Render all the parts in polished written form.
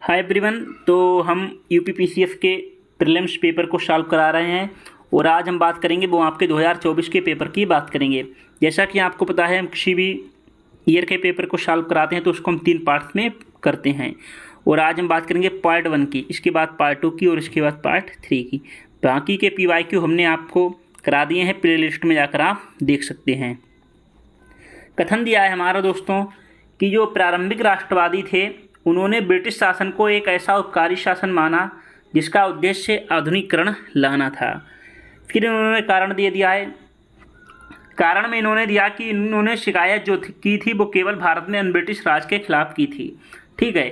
Hi everyone. तो हम UPPCS के प्रीलिम्स पेपर को सॉल्व करा रहे हैं और आज हम बात करेंगे वो आपके 2024 के पेपर की बात करेंगे। जैसा कि आपको पता है, हम किसी भी ईयर के पेपर को सॉल्व कराते हैं तो उसको हम 3 पार्ट्स में करते हैं और आज हम बात करेंगे पार्ट 1 की, इसके बाद पार्ट 2 की और इसके बाद पार्ट 3 की। बाकी के PYQ हमने आपको करा दिए हैं, प्ले लिस्ट में जाकर आप देख सकते हैं। कथन दिया है हमारा दोस्तों कि जो प्रारंभिक राष्ट्रवादी थे उन्होंने ब्रिटिश शासन को एक ऐसा उपकारी शासन माना जिसका उद्देश्य आधुनिकीकरण लाना था। फिर इन्होंने कारण दे दिया है। कारण में इन्होंने दिया कि इन्होंने शिकायत जो की थी वो केवल भारत में ब्रिटिश राज के खिलाफ की थी। ठीक है,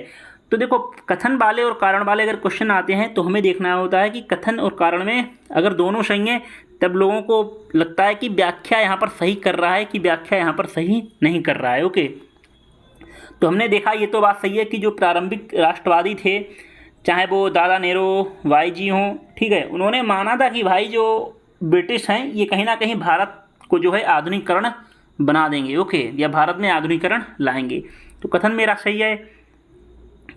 तो देखो कथन वाले और कारण वाले अगर क्वेश्चन आते हैं तो हमें देखना होता है कि कथन और कारण में अगर दोनों सही हैं तब लोगों को लगता है कि व्याख्या यहाँ पर सही कर रहा है कि व्याख्या यहाँ पर सही नहीं कर रहा है। ओके, तो हमने देखा ये तो बात सही है कि जो प्रारंभिक राष्ट्रवादी थे, चाहे वो दादा नेहरू वाई जी हों, ठीक है, उन्होंने माना था कि भाई जो ब्रिटिश हैं ये कहीं ना कहीं भारत को जो है आधुनिकीकरण बना देंगे। ओके, या भारत में आधुनिकीकरण लाएंगे। तो कथन मेरा सही है।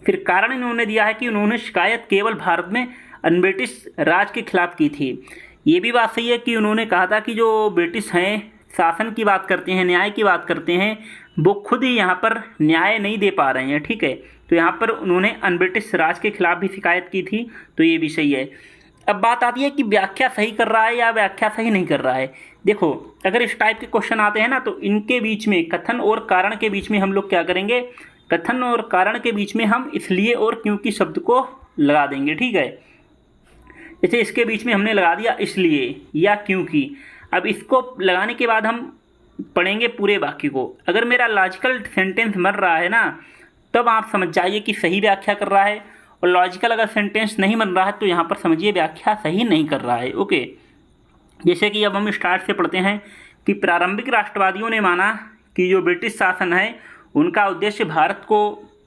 फिर कारण इन्होंने दिया है कि उन्होंने शिकायत केवल भारत में ब्रिटिश राज के खिलाफ की थी। ये भी बात सही है कि उन्होंने कहा था कि जो ब्रिटिश हैं शासन की बात करते हैं, न्याय की बात करते हैं, वो खुद ही यहाँ पर न्याय नहीं दे पा रहे हैं। ठीक है, तो यहाँ पर उन्होंने ब्रिटिश राज के खिलाफ भी शिकायत की थी, तो ये भी सही है। अब बात आती है कि व्याख्या सही कर रहा है या व्याख्या सही नहीं कर रहा है। देखो अगर इस टाइप के क्वेश्चन आते हैं ना तो इनके बीच में कथन और कारण के बीच में हम लोग क्या करेंगे, कथन और कारण के बीच में हम इसलिए और क्योंकि शब्द को लगा देंगे। ठीक है, जैसे इसके बीच में हमने लगा दिया इसलिए या क्योंकि। अब इसको लगाने के बाद हम पढ़ेंगे पूरे वाक्य को। अगर मेरा लॉजिकल सेंटेंस बन रहा है ना तब आप समझ जाइए कि सही व्याख्या कर रहा है, और लॉजिकल अगर सेंटेंस नहीं बन रहा है तो यहाँ पर समझिए व्याख्या सही नहीं कर रहा है। ओके, जैसे कि अब हम स्टार्ट से पढ़ते हैं कि प्रारंभिक राष्ट्रवादियों ने माना कि जो ब्रिटिश शासन है उनका उद्देश्य भारत को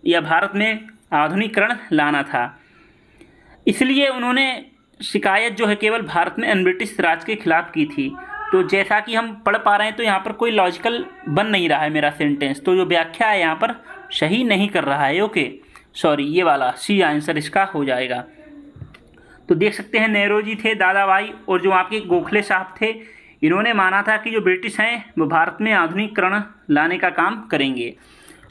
या भारत में आधुनिकीकरण लाना था, इसलिए उन्होंने शिकायत जो है केवल भारत में ब्रिटिश राज के खिलाफ की थी। तो जैसा कि हम पढ़ पा रहे हैं तो यहाँ पर कोई लॉजिकल बन नहीं रहा है मेरा सेंटेंस, तो जो व्याख्या है यहाँ पर सही नहीं कर रहा है। ओके, सॉरी, ये वाला सी आंसर इसका हो जाएगा। तो देख सकते हैं नेहरू जी थे, दादा भाई और जो आपके गोखले साहब थे, इन्होंने माना था कि जो ब्रिटिश हैं वो भारत में आधुनिकीकरण लाने का काम करेंगे।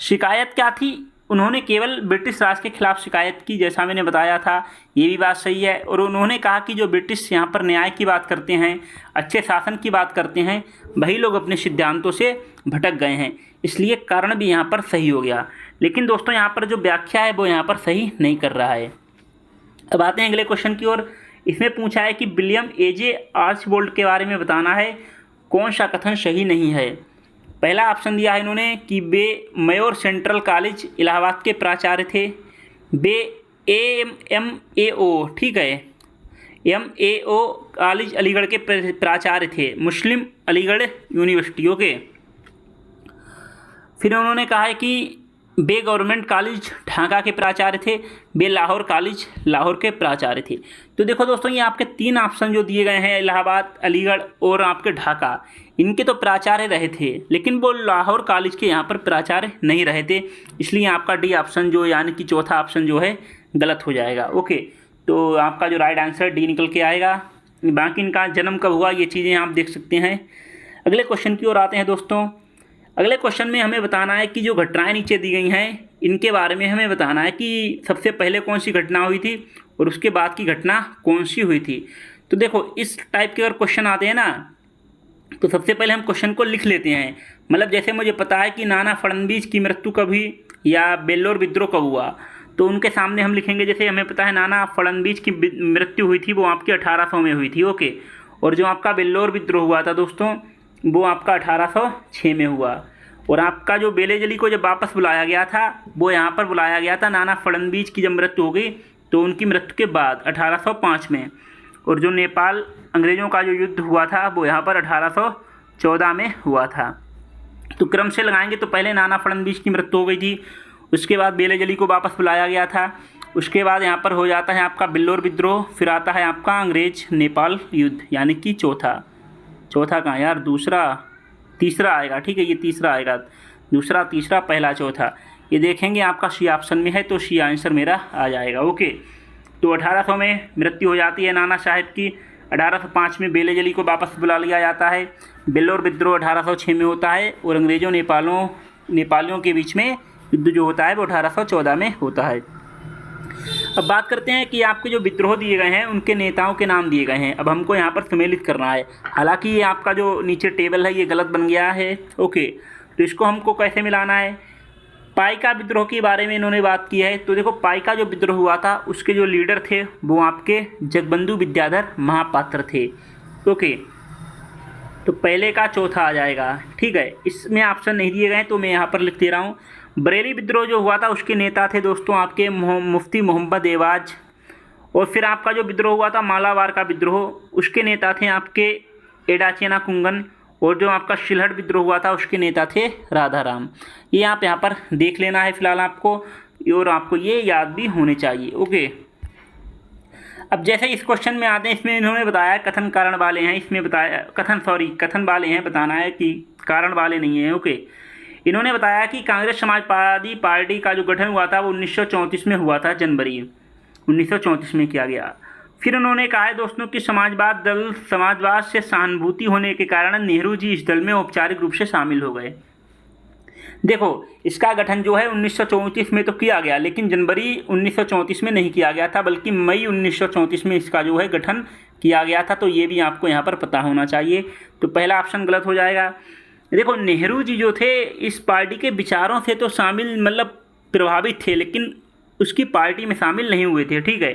शिकायत क्या थी, उन्होंने केवल ब्रिटिश राज के खिलाफ शिकायत की, जैसा मैंने बताया था, ये भी बात सही है। और उन्होंने कहा कि जो ब्रिटिश यहाँ पर न्याय की बात करते हैं, अच्छे शासन की बात करते हैं, वही लोग अपने सिद्धांतों से भटक गए हैं, इसलिए कारण भी यहाँ पर सही हो गया। लेकिन दोस्तों यहाँ पर जो व्याख्या है वो यहाँ पर सही नहीं कर रहा है। अब आते हैं अगले क्वेश्चन की ओर। इसमें पूछा है कि विलियम एजे आर्चबोल्ड के बारे में बताना है, कौन सा कथन सही नहीं है। पहला ऑप्शन दिया है इन्होंने कि वे मेयोर सेंट्रल कॉलेज इलाहाबाद के प्राचार्य थे, वे MAO, ठीक है, MAO कॉलेज अलीगढ़ के प्राचार्य थे, मुस्लिम अलीगढ़ यूनिवर्सिटी। ओके, फिर उन्होंने कहा है कि वे गवर्नमेंट कॉलेज ढाका के प्राचार्य थे, वे लाहौर कॉलेज लाहौर के प्राचार्य थे। तो देखो दोस्तों ये आपके 3 ऑप्शन जो दिए गए हैं, इलाहाबाद, अलीगढ़ और आपके ढाका, इनके तो प्राचार्य रहे थे लेकिन वो लाहौर कॉलेज के यहाँ पर प्राचार्य नहीं रहे थे, इसलिए आपका डी ऑप्शन जो यानी कि चौथा ऑप्शन जो है गलत हो जाएगा। ओके, तो आपका जो राइट आंसर डी निकल के आएगा। बाकी इनका जन्म कब हुआ ये चीज़ें आप देख सकते हैं। अगले क्वेश्चन की ओर आते हैं दोस्तों। अगले क्वेश्चन में हमें बताना है कि जो घटनाएं नीचे दी गई हैं इनके बारे में हमें बताना है कि सबसे पहले कौन सी घटना हुई थी और उसके बाद की घटना कौन सी हुई थी। तो देखो इस टाइप के अगर क्वेश्चन आते हैं ना तो सबसे पहले हम क्वेश्चन को लिख लेते हैं। मतलब जैसे मुझे पता है कि नाना फडणवीस की मृत्यु कब हुई या बेल्लोर विद्रोह कब हुआ, तो उनके सामने हम लिखेंगे, जैसे हमें पता है नाना फडणवीस की मृत्यु हुई थी वो आपकी 1800 में हुई थी। ओके, और जो आपका बेल्लोर विद्रोह हुआ था दोस्तों वो आपका 1806 में हुआ। और आपका जो बेलेजली को जब वापस बुलाया गया था वो यहाँ पर बुलाया गया था नाना फडणवीस की जब मृत्यु हो गई तो उनकी मृत्यु के बाद 1805 में। और जो नेपाल अंग्रेज़ों का जो युद्ध हुआ था वो यहाँ पर 1814 में हुआ था। तो क्रम से लगाएंगे तो पहले नाना फडणवीस की मृत्यु हो गई थी, उसके बाद बेलेजली को वापस बुलाया गया था, उसके बाद यहाँ पर हो जाता है आपका बेल्लोर विद्रोह, फिर आता है आपका अंग्रेज नेपाल युद्ध, यानी कि चौथा कहाँ यार, तीसरा आएगा। ठीक है, ये तीसरा आएगा, दूसरा, तीसरा, पहला, चौथा, ये देखेंगे आपका सी ऑप्शन में है, तो सी आंसर मेरा आ जाएगा। ओके, तो 1800 में मृत्यु हो जाती है नाना साहेब की। 1805 में बेलेजली को वापस बुला लिया जाता है। बेल्लौर विद्रोह 1806 में होता है और अंग्रेज़ों नेपालियों के बीच में युद्ध जो होता है वो 1814 में होता है। अब बात करते हैं कि आपके जो विद्रोह दिए गए हैं उनके नेताओं के नाम दिए गए हैं। अब हमको यहाँ पर सम्मिलित करना है। हालांकि ये आपका जो नीचे टेबल है ये गलत बन गया है। ओके, तो इसको हमको कैसे मिलाना है? पाइका विद्रोह के बारे में इन्होंने बात की है। तो देखो, पाइका जो विद्रोह हुआ था उसके जो लीडर थे वो आपके जगबंधु विद्याधर महापात्र थे। ओके, तो पहले का चौथा आ जाएगा। ठीक है, इसमें ऑप्शन नहीं दिए गए तो मैं यहाँ पर लिख दे रहा हूँ। बरेली विद्रोह जो हुआ था उसके नेता थे दोस्तों आपके मुफ्ती मोहम्मद एवाज। और फिर आपका जो विद्रोह हुआ था मालाबार का विद्रोह, उसके नेता थे आपके एडाचेना कुंगन। और जो आपका शिलहट विद्रोह हुआ था उसके नेता थे राधा राम। ये आप यहाँ पर देख लेना है फिलहाल आपको, और आपको ये याद भी होने चाहिए। ओके, अब जैसे इस क्वेश्चन में आते हैं, इसमें इन्होंने बताया कथन कारण वाले हैं। इसमें बताया कथन वाले हैं, बताना है कि कारण वाले नहीं है। ओके, इन्होंने बताया कि कांग्रेस समाजवादी पार्टी का जो गठन हुआ था वो 1934 में हुआ था, जनवरी 1934 में किया गया। फिर उन्होंने कहा है दोस्तों कि समाजवाद से सहानुभूति होने के कारण नेहरू जी इस दल में औपचारिक रूप से शामिल हो गए। देखो, इसका गठन जो है 1934 में तो किया गया, लेकिन जनवरी 1934 में नहीं किया गया था, बल्कि मई 1934 में इसका जो है गठन किया गया था। तो ये भी आपको यहाँ पर पता होना चाहिए। तो पहला ऑप्शन गलत हो जाएगा। देखो, नेहरू जी जो थे इस पार्टी के विचारों से तो शामिल मतलब प्रभावित थे, लेकिन उसकी पार्टी में शामिल नहीं हुए थे। ठीक है,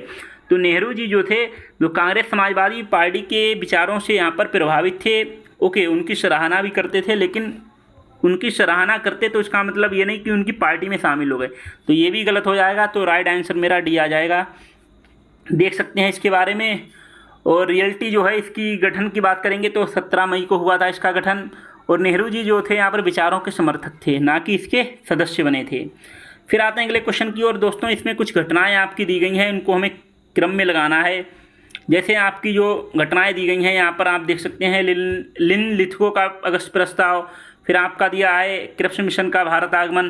तो नेहरू जी जो थे वो कांग्रेस समाजवादी पार्टी के विचारों से यहाँ पर प्रभावित थे। ओके, उनकी सराहना भी करते थे, लेकिन उनकी सराहना करते तो इसका मतलब ये नहीं कि उनकी पार्टी में शामिल हो गए। तो ये भी गलत हो जाएगा। तो राइट आंसर मेरा डी आ जाएगा। देख सकते हैं इसके बारे में। और रियलिटी जो है इसकी गठन की बात करेंगे तो 17 मई को हुआ था इसका गठन। और नेहरू जी जो थे यहाँ पर विचारों के समर्थक थे, ना कि इसके सदस्य बने थे। फिर आते हैं अगले क्वेश्चन की ओर। दोस्तों, इसमें कुछ घटनाएं आपकी दी गई हैं, इनको हमें क्रम में लगाना है। जैसे आपकी जो घटनाएं दी गई हैं यहाँ पर आप देख सकते हैं, लिथगो का अगस्त प्रस्ताव, फिर आपका दिया है क्रिप्स मिशन का भारत आगमन,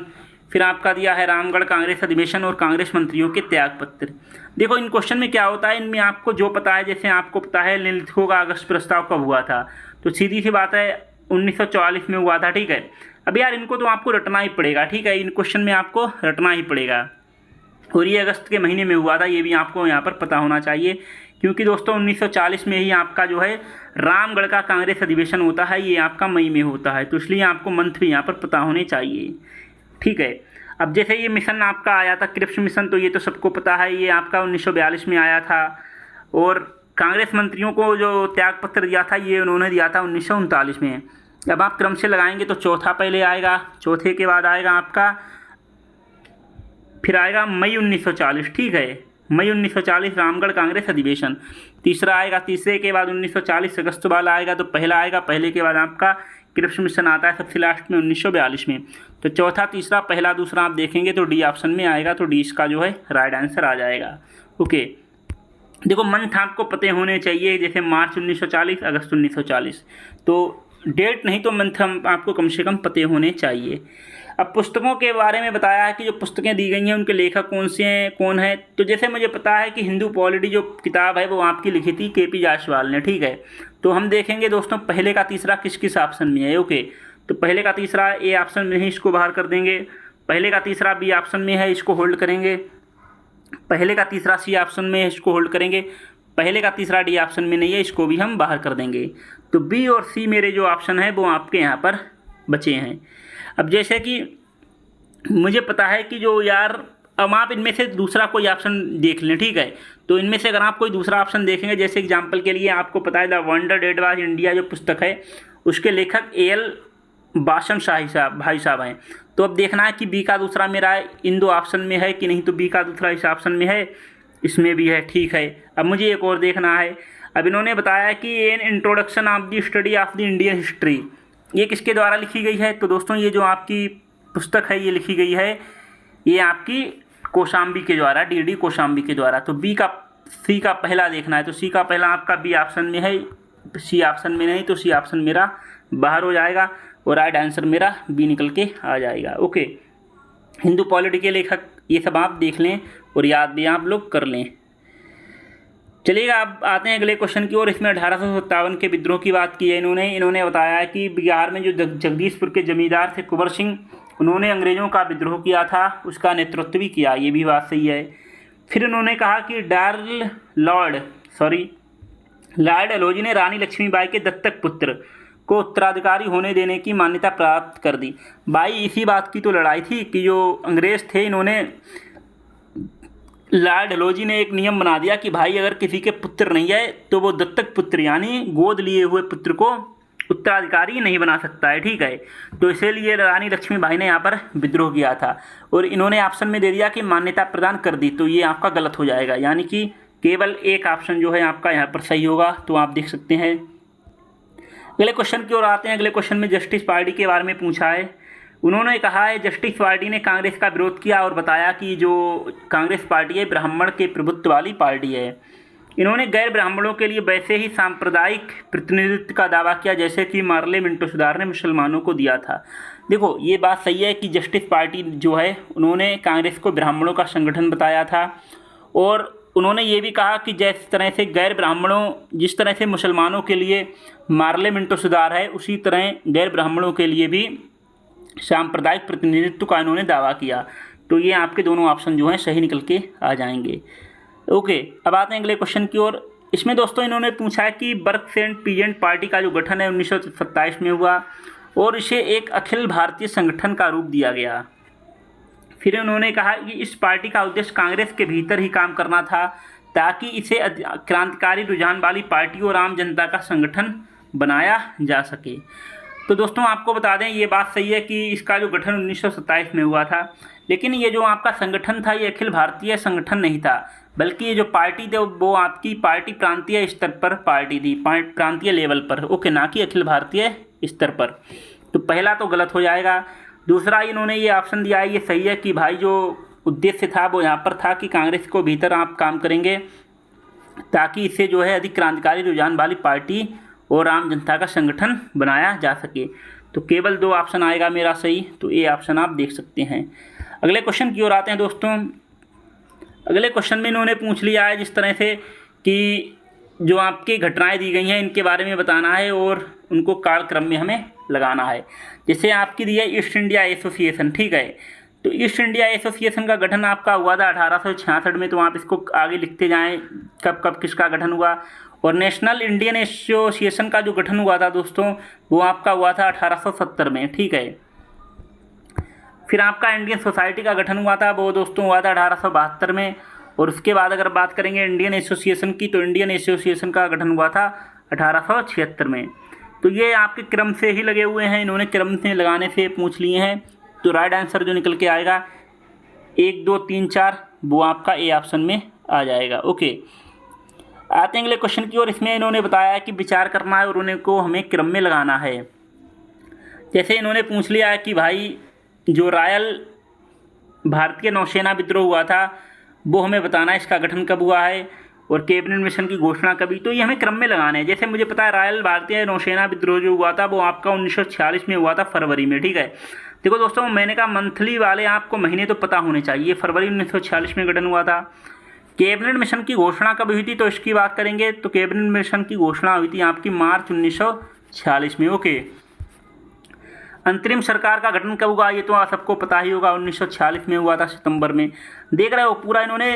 फिर आपका दिया है रामगढ़ कांग्रेस अधिवेशन और कांग्रेस मंत्रियों के त्यागपत्र। देखो, इन क्वेश्चन में क्या होता है, इनमें आपको जो पता है, जैसे आपको पता है लिथगो का अगस्त प्रस्ताव कब हुआ था, तो सीधी सी बात है 1944 में हुआ था। ठीक है, अब यार इनको तो आपको रटना ही पड़ेगा। ठीक है, इन क्वेश्चन में आपको रटना ही पड़ेगा। और ये अगस्त के महीने में हुआ था, ये भी आपको यहाँ पर पता होना चाहिए, क्योंकि दोस्तों 1940 में ही आपका जो है रामगढ़ का कांग्रेस अधिवेशन होता है, ये आपका मई में होता है। तो इसलिए आपको मंथ भी यहाँ पर पता होने चाहिए। ठीक है, अब जैसे ये मिशन आपका आया था क्रिप्स मिशन, तो ये तो सबको पता है, ये आपका 1942 में आया था। और कांग्रेस मंत्रियों को जो त्यागपत्र दिया था ये उन्होंने दिया था 1939 में। अब आप क्रम से लगाएंगे तो चौथा पहले आएगा, चौथे के बाद आएगा आपका, फिर आएगा मई 1940। ठीक है, मई 1940 रामगढ़ कांग्रेस अधिवेशन। तीसरा आएगा, तीसरे के बाद 1940 अगस्त वाला आएगा, तो पहला आएगा, पहले के बाद आपका क्रिप्स मिशन आता है सबसे लास्ट में 1942 में। तो चौथा, तीसरा, पहला, दूसरा आप देखेंगे तो डी ऑप्शन में आएगा। तो डी इसका जो है राइट आंसर आ जाएगा। ओके, देखो मंथ आपको पते होने चाहिए, जैसे मार्च 1940, अगस्त 1940। तो डेट नहीं तो मंथ हम आपको कम से कम पते होने चाहिए। अब पुस्तकों के बारे में बताया है कि जो पुस्तकें दी गई हैं उनके लेखक कौन से हैं, कौन है। तो जैसे मुझे पता है कि हिंदू पॉलिटी जो किताब है वो आपकी लिखी थी के.पी. जायसवाल ने। ठीक है, तो हम देखेंगे दोस्तों पहले का तीसरा किस किस ऑप्शन में है। ओके, तो पहले का तीसरा ए ऑप्शन में है, इसको बाहर कर देंगे। पहले का तीसरा बी ऑप्शन में है, इसको होल्ड करेंगे। पहले का तीसरा सी ऑप्शन में है, इसको होल्ड करेंगे। पहले का तीसरा डी ऑप्शन में नहीं है, इसको भी हम बाहर कर देंगे। तो बी और सी मेरे जो ऑप्शन है वो आपके यहाँ पर बचे हैं। अब जैसे कि मुझे पता है कि जो यार, अब आप इनमें से दूसरा कोई ऑप्शन देख लें। ठीक है, तो इनमें से अगर आप कोई दूसरा ऑप्शन देखेंगे, जैसे एग्जांपल के लिए आपको पता है the wonder that was India जो पुस्तक है उसके लेखक ए.एल. बासन भाई साहब हैं। तो अब देखना है कि बी का दूसरा मेरा इन दो ऑप्शन में है कि नहीं। तो बी का दूसरा इस ऑप्शन में है, इसमें भी है। ठीक है, अब मुझे एक और देखना है। अब इन्होंने बताया कि an introduction of the study of the Indian history, ये किसके द्वारा लिखी गई है। तो दोस्तों ये जो आपकी पुस्तक है ये लिखी गई है, ये आपकी कौशाम्बी के द्वारा, डी कौशाम्बी के द्वारा। तो बी का, सी का पहला देखना है, तो सी का पहला आपका बी ऑप्शन में है, सी ऑप्शन में नहीं, तो सी ऑप्शन मेरा बाहर हो जाएगा और राइट आंसर मेरा बी निकल के आ जाएगा। ओके, हिंदू पॉलिटी के लेखक, ये सब आप देख लें और याद भी आप लोग कर लें। चलिएगा, आप आते हैं अगले क्वेश्चन की ओर। इसमें 1857 के विद्रोह की बात की है इन्होंने बताया कि बिहार में जो जगदीशपुर के जमींदार थे कुंवर सिंह, उन्होंने अंग्रेज़ों का विद्रोह किया था, उसका नेतृत्व भी किया, ये भी बात सही है। फिर उन्होंने कहा कि लॉर्ड एलोजी ने रानी लक्ष्मीबाई के दत्तक पुत्र को उत्तराधिकारी होने देने की मान्यता प्राप्त कर दी। भाई इसी बात की तो लड़ाई थी कि जो अंग्रेज़ थे, इन्होंने लॉर्ड एलोजी ने एक नियम बना दिया कि भाई अगर किसी के पुत्र नहीं है तो वो दत्तक पुत्र यानी गोद लिए हुए पुत्र को उत्तराधिकारी नहीं बना सकता है, ठीक है। तो इसीलिए रानी लक्ष्मीबाई ने यहाँ पर विद्रोह किया था और इन्होंने ऑप्शन में दे दिया कि मान्यता प्रदान कर दी, तो ये आपका गलत हो जाएगा, यानी कि केवल एक ऑप्शन जो है आपका यहाँ पर सही होगा। तो आप देख सकते हैं। अगले क्वेश्चन की ओर आते हैं। अगले क्वेश्चन में जस्टिस पार्टी के बारे में पूछा है। उन्होंने कहा है जस्टिस पार्टी ने कांग्रेस का विरोध किया और बताया कि जो कांग्रेस पार्टी है ब्राह्मण के प्रभुत्व वाली पार्टी है। इन्होंने गैर ब्राह्मणों के लिए वैसे ही सांप्रदायिक प्रतिनिधित्व का दावा किया जैसे कि मार्ले मिंटो सुधार ने मुसलमानों को दिया था। देखो ये बात सही है कि जस्टिस पार्टी जो है उन्होंने कांग्रेस को ब्राह्मणों का संगठन बताया था और उन्होंने ये भी कहा कि जिस तरह से जिस तरह से मुसलमानों के लिए मार्ले मिंटो सुधार है, उसी तरह गैर ब्राह्मणों के लिए भी सांप्रदायिक प्रतिनिधित्व का इन्होंने दावा किया। तो ये आपके दोनों ऑप्शन जो हैं सही निकल के आ जाएंगे। ओके, अब आते हैं अगले क्वेश्चन की ओर। इसमें दोस्तों इन्होंने पूछा है कि वर्क्स एंड पीजेंट पार्टी का जो गठन है 1927 में हुआ और इसे एक अखिल भारतीय संगठन का रूप दिया गया। फिर उन्होंने कहा कि इस पार्टी का उद्देश्य कांग्रेस के भीतर ही काम करना था ताकि इसे क्रांतिकारी रुझान वाली पार्टी और आम जनता का संगठन बनाया जा सके। तो दोस्तों आपको बता दें ये बात सही है कि इसका जो गठन 1927 में हुआ था, लेकिन ये जो आपका संगठन था ये अखिल भारतीय संगठन नहीं था, बल्कि ये जो पार्टी थी वो आपकी पार्टी प्रांतीय स्तर पर पार्टी थी, प्रांतीय लेवल पर, ओके, ना कि अखिल भारतीय स्तर पर। तो पहला तो गलत हो जाएगा। दूसरा इन्होंने ये ऑप्शन दिया है, ये सही है कि भाई जो उद्देश्य था वो यहाँ पर था कि कांग्रेस को भीतर आप काम करेंगे ताकि इसे जो है अधिक क्रांतिकारी रुझान वाली पार्टी और आम जनता का संगठन बनाया जा सके। तो केवल 2 ऑप्शन आएगा मेरा सही, तो ये ऑप्शन आप देख सकते हैं। अगले क्वेश्चन की ओर आते हैं दोस्तों। अगले क्वेश्चन में इन्होंने पूछ लिया है जिस तरह से कि जो आपकी घटनाएं दी गई हैं इनके बारे में बताना है और उनको कालक्रम में हमें लगाना है। जैसे आपकी दी है ईस्ट इंडिया एसोसिएशन, ठीक है। तो ईस्ट इंडिया एसोसिएशन का गठन आपका हुआ था 1866 में, तो आप इसको आगे लिखते जाएं कब कब किसका गठन हुआ। और नेशनल इंडियन एसोसिएशन का जो गठन हुआ था दोस्तों वो आपका हुआ था 1870 में, ठीक है। फिर आपका इंडियन सोसाइटी का गठन हुआ था वो दोस्तों हुआ था 1872 में। और उसके बाद अगर बात करेंगे इंडियन एसोसिएशन की, तो इंडियन एसोसिएशन का गठन हुआ था 1876 में। तो ये आपके क्रम से ही लगे हुए हैं, इन्होंने क्रम से लगाने से पूछ लिए हैं। तो राइट आंसर जो निकल के आएगा 1 2 3 4 वो आपका ए ऑप्शन में आ जाएगा। ओके, आते हैं अगले क्वेश्चन की ओर। इसमें इन्होंने बताया है कि विचार करना है और उनको हमें क्रम में लगाना है। जैसे इन्होंने पूछ लिया है कि भाई जो रॉयल भारतीय नौसेना विद्रोह हुआ था वो हमें बताना है, इसका गठन कब हुआ है और कैबिनेट मिशन की घोषणा कभी, तो ये हमें क्रम में लगाने हैं। जैसे मुझे पता है रॉयल भारतीय नौसेना विद्रोह जो हुआ था वो आपका 1946 में हुआ था फरवरी में, ठीक है। देखो दोस्तों मैंने कहा मंथली वाले आपको महीने तो पता होने चाहिए। फरवरी 1946 में गठन हुआ था। कैबिनेट मिशन की घोषणा कब हुई थी तो इसकी बात करेंगे तो कैबिनेट मिशन की घोषणा हुई थी आपकी मार्च 1946 में। ओके, अंतरिम सरकार का गठन कब हुआ ये तो आप सबको पता ही होगा, 1946 में हुआ था सितंबर में। देख रहे हो पूरा इन्होंने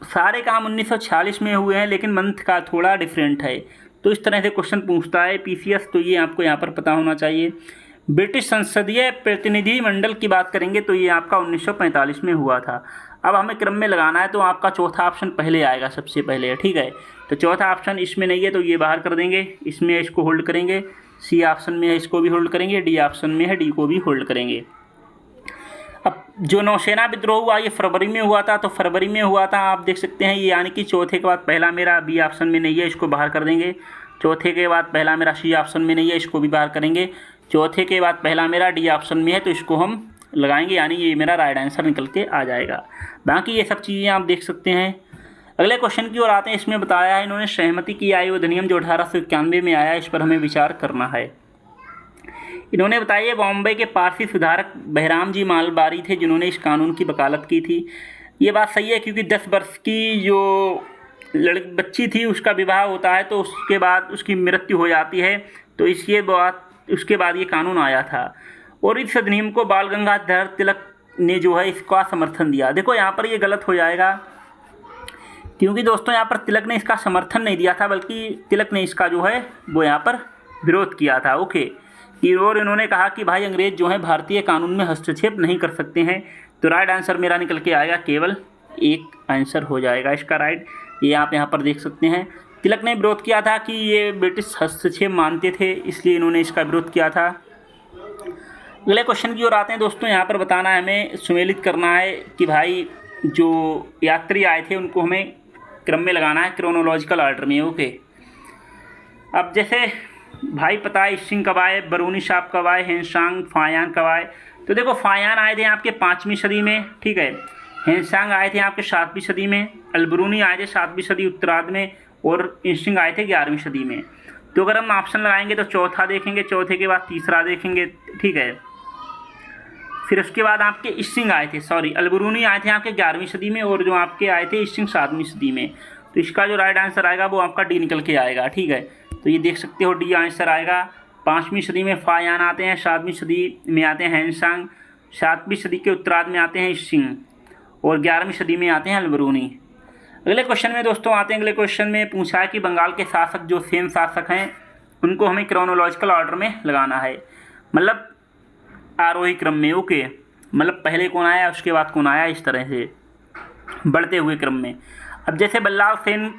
सारे काम 1946 में हुए हैं लेकिन मंथ का थोड़ा डिफरेंट है। तो इस तरह से क्वेश्चन पूछता है पीसीएस, तो ये आपको यहाँ पर पता होना चाहिए। ब्रिटिश संसदीय प्रतिनिधि मंडल की बात करेंगे तो ये आपका 1945 में हुआ था। अब हमें क्रम में लगाना है तो आपका चौथा ऑप्शन पहले आएगा सबसे पहले, ठीक है। तो चौथा ऑप्शन इसमें नहीं है तो ये बाहर कर देंगे, इसमें इसको होल्ड करेंगे। सी ऑप्शन में है इसको भी होल्ड करेंगे, डी ऑप्शन में है डी को भी होल्ड करेंगे। अब जो नौसेना विद्रोह हुआ ये फरवरी में हुआ था, तो फरवरी में हुआ था आप देख सकते हैं ये, यानी कि चौथे के बाद पहला मेरा बी ऑप्शन में नहीं है, इसको बाहर कर देंगे। चौथे के बाद पहला मेरा सी ऑप्शन में नहीं है, इसको भी बाहर करेंगे। चौथे के बाद पहला मेरा डी ऑप्शन में है तो इसको हम लगाएंगे, यानी ये मेरा राइट आंसर निकल के आ जाएगा। बाकी ये सब चीज़ें आप देख सकते हैं। अगले क्वेश्चन की ओर आते हैं। इसमें बताया है इन्होंने सहमति की आयु अधिनियम जो 1891 में आया, इस पर हमें विचार करना है। इन्होंने बताया ये बॉम्बे के पारसी सुधारक बहराम जी मालबारी थे जिन्होंने इस कानून की वकालत की थी। ये बात सही है क्योंकि 10 वर्ष की जो बच्ची थी उसका विवाह होता है तो उसके बाद उसकी मृत्यु हो जाती है, तो इसलिए बात उसके बाद ये कानून आया था। और इस अधिनियम को बाल गंगाधर तिलक ने जो है इसका समर्थन दिया। देखो यहाँ पर ये गलत हो जाएगा क्योंकि दोस्तों यहाँ पर तिलक ने इसका समर्थन नहीं दिया था, बल्कि तिलक ने इसका जो है वो यहाँ पर विरोध किया था। ओके, और इन्होंने कहा कि भाई अंग्रेज जो है भारतीय कानून में हस्तक्षेप नहीं कर सकते हैं। तो राइट आंसर मेरा निकल के आएगा केवल एक आंसर हो जाएगा इसका राइट। ये आप यहाँ पर देख सकते हैं, तिलक ने विरोध किया था कि ये ब्रिटिश हस्तक्षेप मानते थे, इसलिए इन्होंने इसका विरोध किया था। अगले क्वेश्चन की ओर आते हैं दोस्तों। यहाँ पर बताना है हमें, सुमेलित करना है कि भाई जो यात्री आए थे उनको हमें क्रम में लगाना है, क्रोनोलॉजिकल ऑर्डर में। ओके, अब जैसे भाई पता है इशिंग कब आए, बरूनी साहब कब आए, हेनसांग फायान कब आए। तो देखो फायान आए थे आपके 5वीं सदी में, ठीक है। हेनसांग आए थे आपके 7वीं सदी में, अलबरूनी आए थे 7वीं सदी उत्तरार्ध में, और इशिंग आए थे 11वीं सदी में। तो अगर हम ऑप्शन लगाएंगे तो चौथा देखेंगे, चौथे के बाद तीसरा देखेंगे, ठीक है। फिर उसके बाद आपके इशिंग आए थे, अलबरूनी आए थे आपके 11वीं सदी में, और जो आपके आए थे इशिंग 7वीं सदी में। तो इसका जो राइट आंसर आएगा वो आपका डी निकल के आएगा, ठीक है। तो ये देख सकते हो डी आंसर आएगा। 5वीं सदी में फायान आते हैं, 7वीं सदी में आते हैं हेनसांग, 7वीं सदी के उत्तरार्ध में आते हैं इशिंग, और 11वीं सदी में आते हैं अलबरूनी। अगले क्वेश्चन में दोस्तों आते हैं। अगले क्वेश्चन में पूछा है कि बंगाल के शासक जो सेन शासक हैं उनको हमें क्रोनोलॉजिकल ऑर्डर में लगाना है, मतलब आरोही क्रम में। ओके, मतलब पहले कौन आया उसके बाद कौन आया, इस तरह से बढ़ते हुए क्रम में। अब जैसे बल्लाल सेन,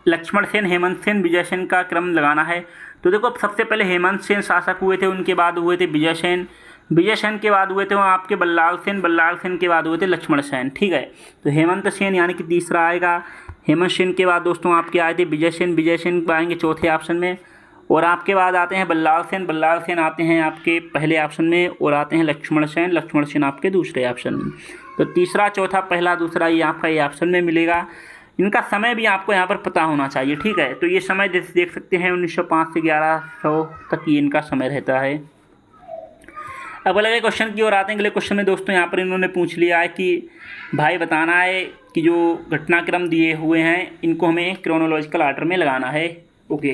लक्ष्मण सेन, हेमंत सेन, विजय सेन का क्रम लगाना है। तो देखो अब सबसे पहले हेमंत सेन शासक हुए थे, उनके बाद हुए थे विजय सेन, विजय सेन के बाद हुए थे वहाँ आपके बल्लाल सेन, बल्लाल सेन के बाद हुए थे लक्ष्मण सेन, ठीक है। तो हेमंत सेन यानी कि तीसरा आएगा। हेमंत सेन के बाद दोस्तों आपके आए थे विजय सेन, विजय सेन आएंगे चौथे ऑप्शन में, और आपके बाद आते हैं बल्लाल सेन, बल्लाल सेन आते हैं आपके पहले ऑप्शन में, और आते हैं लक्ष्मण सेन, लक्ष्मण सेन आपके दूसरे ऑप्शन में। तो तीसरा, चौथा, पहला, दूसरा ये आपका ये ऑप्शन में मिलेगा। इनका समय भी आपको यहाँ पर पता होना चाहिए, ठीक है। तो ये समय देख सकते हैं 1905 से 1100 तक ये इनका समय रहता है। अब अगले क्वेश्चन की ओर आते हैं। अगले क्वेश्चन में दोस्तों यहाँ पर इन्होंने पूछ लिया है कि भाई बताना है कि जो घटनाक्रम दिए हुए हैं इनको हमें क्रोनोलॉजिकल ऑर्डर में लगाना है। ओके,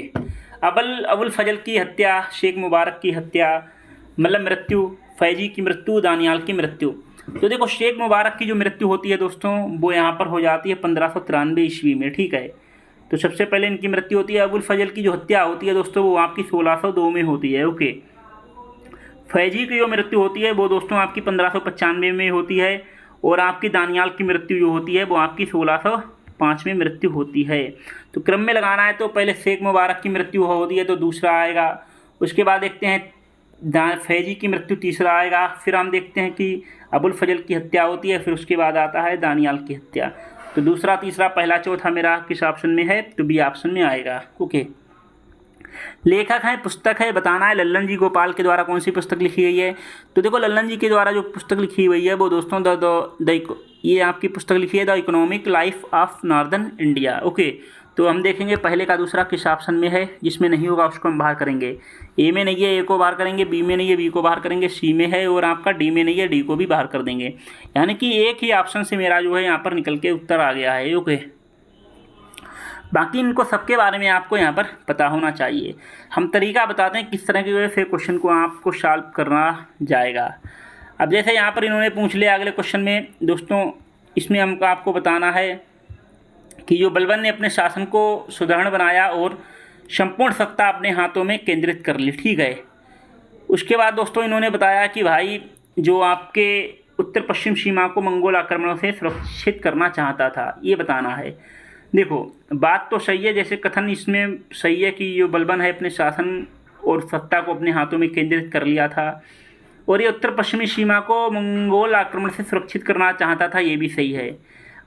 अबुल फजल की हत्या, शेख मुबारक की हत्या मतलब मृत्यु, फैजी की मृत्यु, दानियाल की मृत्यु। तो देखो शेख मुबारक की जो मृत्यु होती है दोस्तों वो यहाँ पर हो जाती है 1593 ईस्वी में, ठीक है। तो सबसे पहले इनकी मृत्यु होती है। अबुल फजल की जो हत्या होती है दोस्तों वो आपकी 1602 में होती है। ओके, फैजी की जो मृत्यु होती है वो दोस्तों आपकी 1595 में होती है, और आपकी दानियाल की मृत्यु जो होती है वो आपकी 1605 में मृत्यु होती है। तो क्रम में लगाना है तो पहले शेख मुबारक की मृत्यु होती है तो दूसरा आएगा, उसके बाद देखते हैं फैजी की मृत्यु तीसरा आएगा, फिर हम देखते हैं कि अबुल फजल की हत्या होती है, फिर उसके बाद आता है दानियाल की हत्या। तो दूसरा, तीसरा, पहला, चौथा मेरा किस ऑप्शन में है, तो बी ऑप्शन में आएगा। ओके, लेखक है, पुस्तक है, बताना है लल्लन जी गोपाल के द्वारा कौन सी पुस्तक लिखी गई है। तो देखो लल्लन जी के द्वारा जो पुस्तक लिखी हुई है वो दोस्तों ये आपकी पुस्तक लिखी है the economic life of northern India. Okay, तो हम देखेंगे पहले का दूसरा किस ऑप्शन में है, जिसमें नहीं होगा उसको हम बाहर करेंगे। ए में नहीं है, ए को बाहर करेंगे, बी में नहीं है, बी को बाहर करेंगे, सी में है, और आपका डी में नहीं है, डी को भी बाहर कर देंगे। यानी कि एक ही ऑप्शन से मेरा जो है यहाँ पर निकल के उत्तर आ गया है। ओके, बाकी इनको सबके बारे में आपको यहाँ पर पता होना चाहिए। हम तरीका बताते हैं किस तरह की वजह से क्वेश्चन को आपको सॉल्व करना जाएगा। अब जैसे यहाँ पर इन्होंने पूछ लिया अगले क्वेश्चन में दोस्तों, इसमें हमको आपको बताना है कि जो बलबन ने अपने शासन को सुदृढ़ बनाया और संपूर्ण सत्ता अपने हाथों में केंद्रित कर ली, ठीक है। उसके बाद दोस्तों इन्होंने बताया कि भाई जो आपके उत्तर पश्चिम सीमा को मंगोल आक्रमणों से सुरक्षित करना चाहता था, ये बताना है। देखो बात तो सही है, जैसे कथन इसमें सही है कि जो बलबन है अपने शासन और सत्ता को अपने हाथों में केंद्रित कर लिया था, और ये उत्तर पश्चिमी सीमा को मंगोल आक्रमण से सुरक्षित करना चाहता था, ये भी सही है।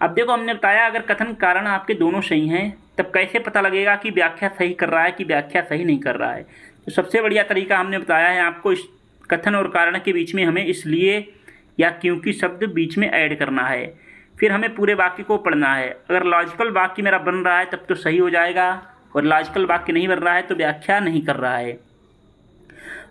अब देखो हमने बताया अगर कथन कारण आपके दोनों सही हैं तब कैसे पता लगेगा कि व्याख्या सही कर रहा है कि व्याख्या सही नहीं कर रहा है। तो सबसे बढ़िया तरीका हमने बताया है आपको, इस कथन और कारण के बीच में हमें इसलिए या क्योंकि शब्द बीच में ऐड करना है, फिर हमें पूरे वाक्य को पढ़ना है। अगर लॉजिकल वाक्य मेरा बन रहा है तब तो सही हो जाएगा, और लॉजिकल वाक्य नहीं बन रहा है तो व्याख्या नहीं कर रहा है।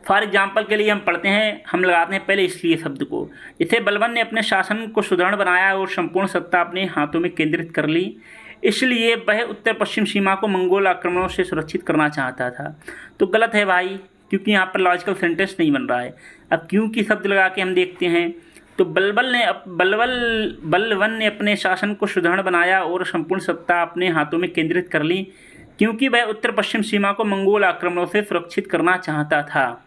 फॉर एग्जाम्पल के लिए हम पढ़ते हैं, हम लगाते हैं पहले इसलिए शब्द को। जैसे बलबन ने अपने शासन को सुदृढ़ बनाया और संपूर्ण सत्ता अपने हाथों में केंद्रित कर ली, इसलिए वह उत्तर पश्चिम सीमा को मंगोल आक्रमणों से सुरक्षित करना चाहता था। तो गलत है भाई, क्योंकि यहाँ पर लॉजिकल सेंटेंस नहीं बन रहा है। अब क्योंकि शब्द लगा के हम देखते हैं, तो बलबन ने अपने शासन को सुदृढ़ बनाया और संपूर्ण सत्ता अपने हाथों में केंद्रित कर ली, क्योंकि वह उत्तर पश्चिम सीमा को मंगोल आक्रमणों से सुरक्षित करना चाहता था।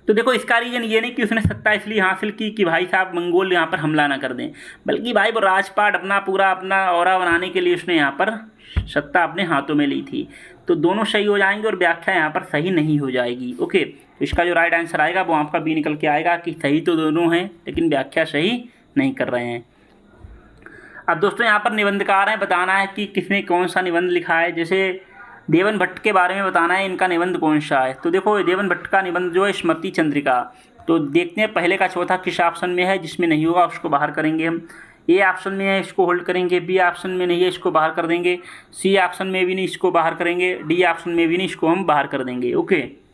तो देखो, इसका रीजन ये नहीं कि उसने सत्ता इसलिए हासिल की कि भाई साहब मंगोल यहाँ पर हमला ना कर दें, बल्कि भाई वो राजपाट अपना औरा बनाने के लिए उसने यहाँ पर सत्ता अपने हाथों में ली थी। तो दोनों सही हो जाएंगे और व्याख्या यहाँ पर सही नहीं हो जाएगी। ओके, तो इसका जो राइट आंसर आएगा वो आपका बी निकल के आएगा कि सही तो दोनों हैं लेकिन व्याख्या सही नहीं कर रहे हैं। अब दोस्तों यहाँ पर निबंधकार हैं, बताना है कि किसने कौन सा निबंध लिखा है। जैसे देवन भट्ट के बारे में बताना है, इनका निबंध कौन सा है। तो देखो, देवन भट्ट का निबंध जो है स्मृति चंद्रिका। तो देखते हैं पहले का चौथा किस ऑप्शन में है, जिसमें नहीं होगा उसको बाहर करेंगे हम। ए ऑप्शन में है, इसको होल्ड करेंगे। बी ऑप्शन में नहीं है, इसको बाहर कर देंगे। सी ऑप्शन में भी नहीं, इसको बाहर करेंगे। डी ऑप्शन में भी नहीं, इसको हम बाहर कर देंगे। ओके,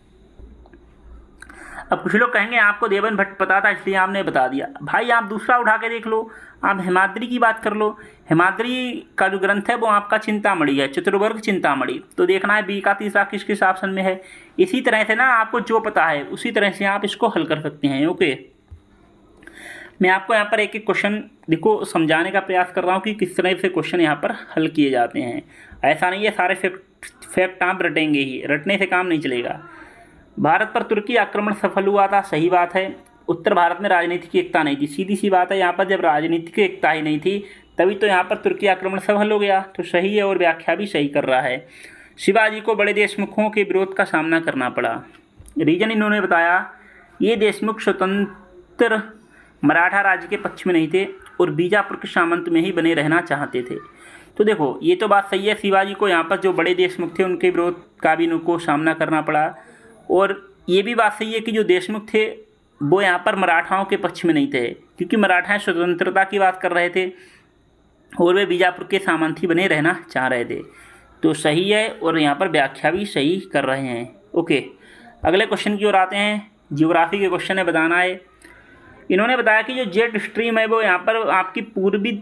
अब कुछ लोग कहेंगे आपको देवन भट्ट पता था इसलिए आपने बता दिया। भाई आप दूसरा उठा के देख लो, आप हेमाद्री की बात कर लो। हेमाद्री का जो ग्रंथ है वो आपका चिंतामणि है, चतुर्वर्ग चिंतामणि। तो देखना है बी का तीसरा किस किस ऑप्शन में है। इसी तरह से ना आपको जो पता है उसी तरह से आप इसको हल कर सकते हैं। ओके, मैं आपको यहाँ पर एक एक क्वेश्चन देखो समझाने का प्रयास कर रहा हूँ कि किस तरह से क्वेश्चन यहाँ पर हल किए जाते हैं। ऐसा नहीं है सारे फैक्ट आप रटेंगे ही, रटने से काम नहीं चलेगा। भारत पर तुर्की आक्रमण सफल हुआ था, सही बात है। उत्तर भारत में राजनीतिक एकता नहीं थी, सीधी सी बात है। यहाँ पर जब राजनीतिक एकता ही नहीं थी तभी तो यहाँ पर तुर्की आक्रमण सफल हो गया, तो सही है और व्याख्या भी सही कर रहा है। शिवाजी को बड़े देशमुखों के विरोध का सामना करना पड़ा, रीजन इन्होंने बताया ये देशमुख स्वतंत्र मराठा राज्य के पक्ष में नहीं थे और बीजापुर के सामंत में ही बने रहना चाहते थे। तो देखो, ये तो बात सही है, शिवाजी को यहाँ पर जो बड़े देशमुख थे उनके विरोध का भी इनको सामना करना पड़ा। और ये भी बात सही है कि जो देशमुख थे वो यहाँ पर मराठाओं के पक्ष में नहीं थे, क्योंकि मराठा स्वतंत्रता की बात कर रहे थे और वे बीजापुर के सामंती बने रहना चाह रहे थे। तो सही है और यहाँ पर व्याख्या भी सही कर रहे हैं। ओके, अगले क्वेश्चन की ओर आते हैं। जियोग्राफी के क्वेश्चन है, बताना है। इन्होंने बताया कि जो जेट स्ट्रीम है वो यहाँ पर आपकी पूर्वी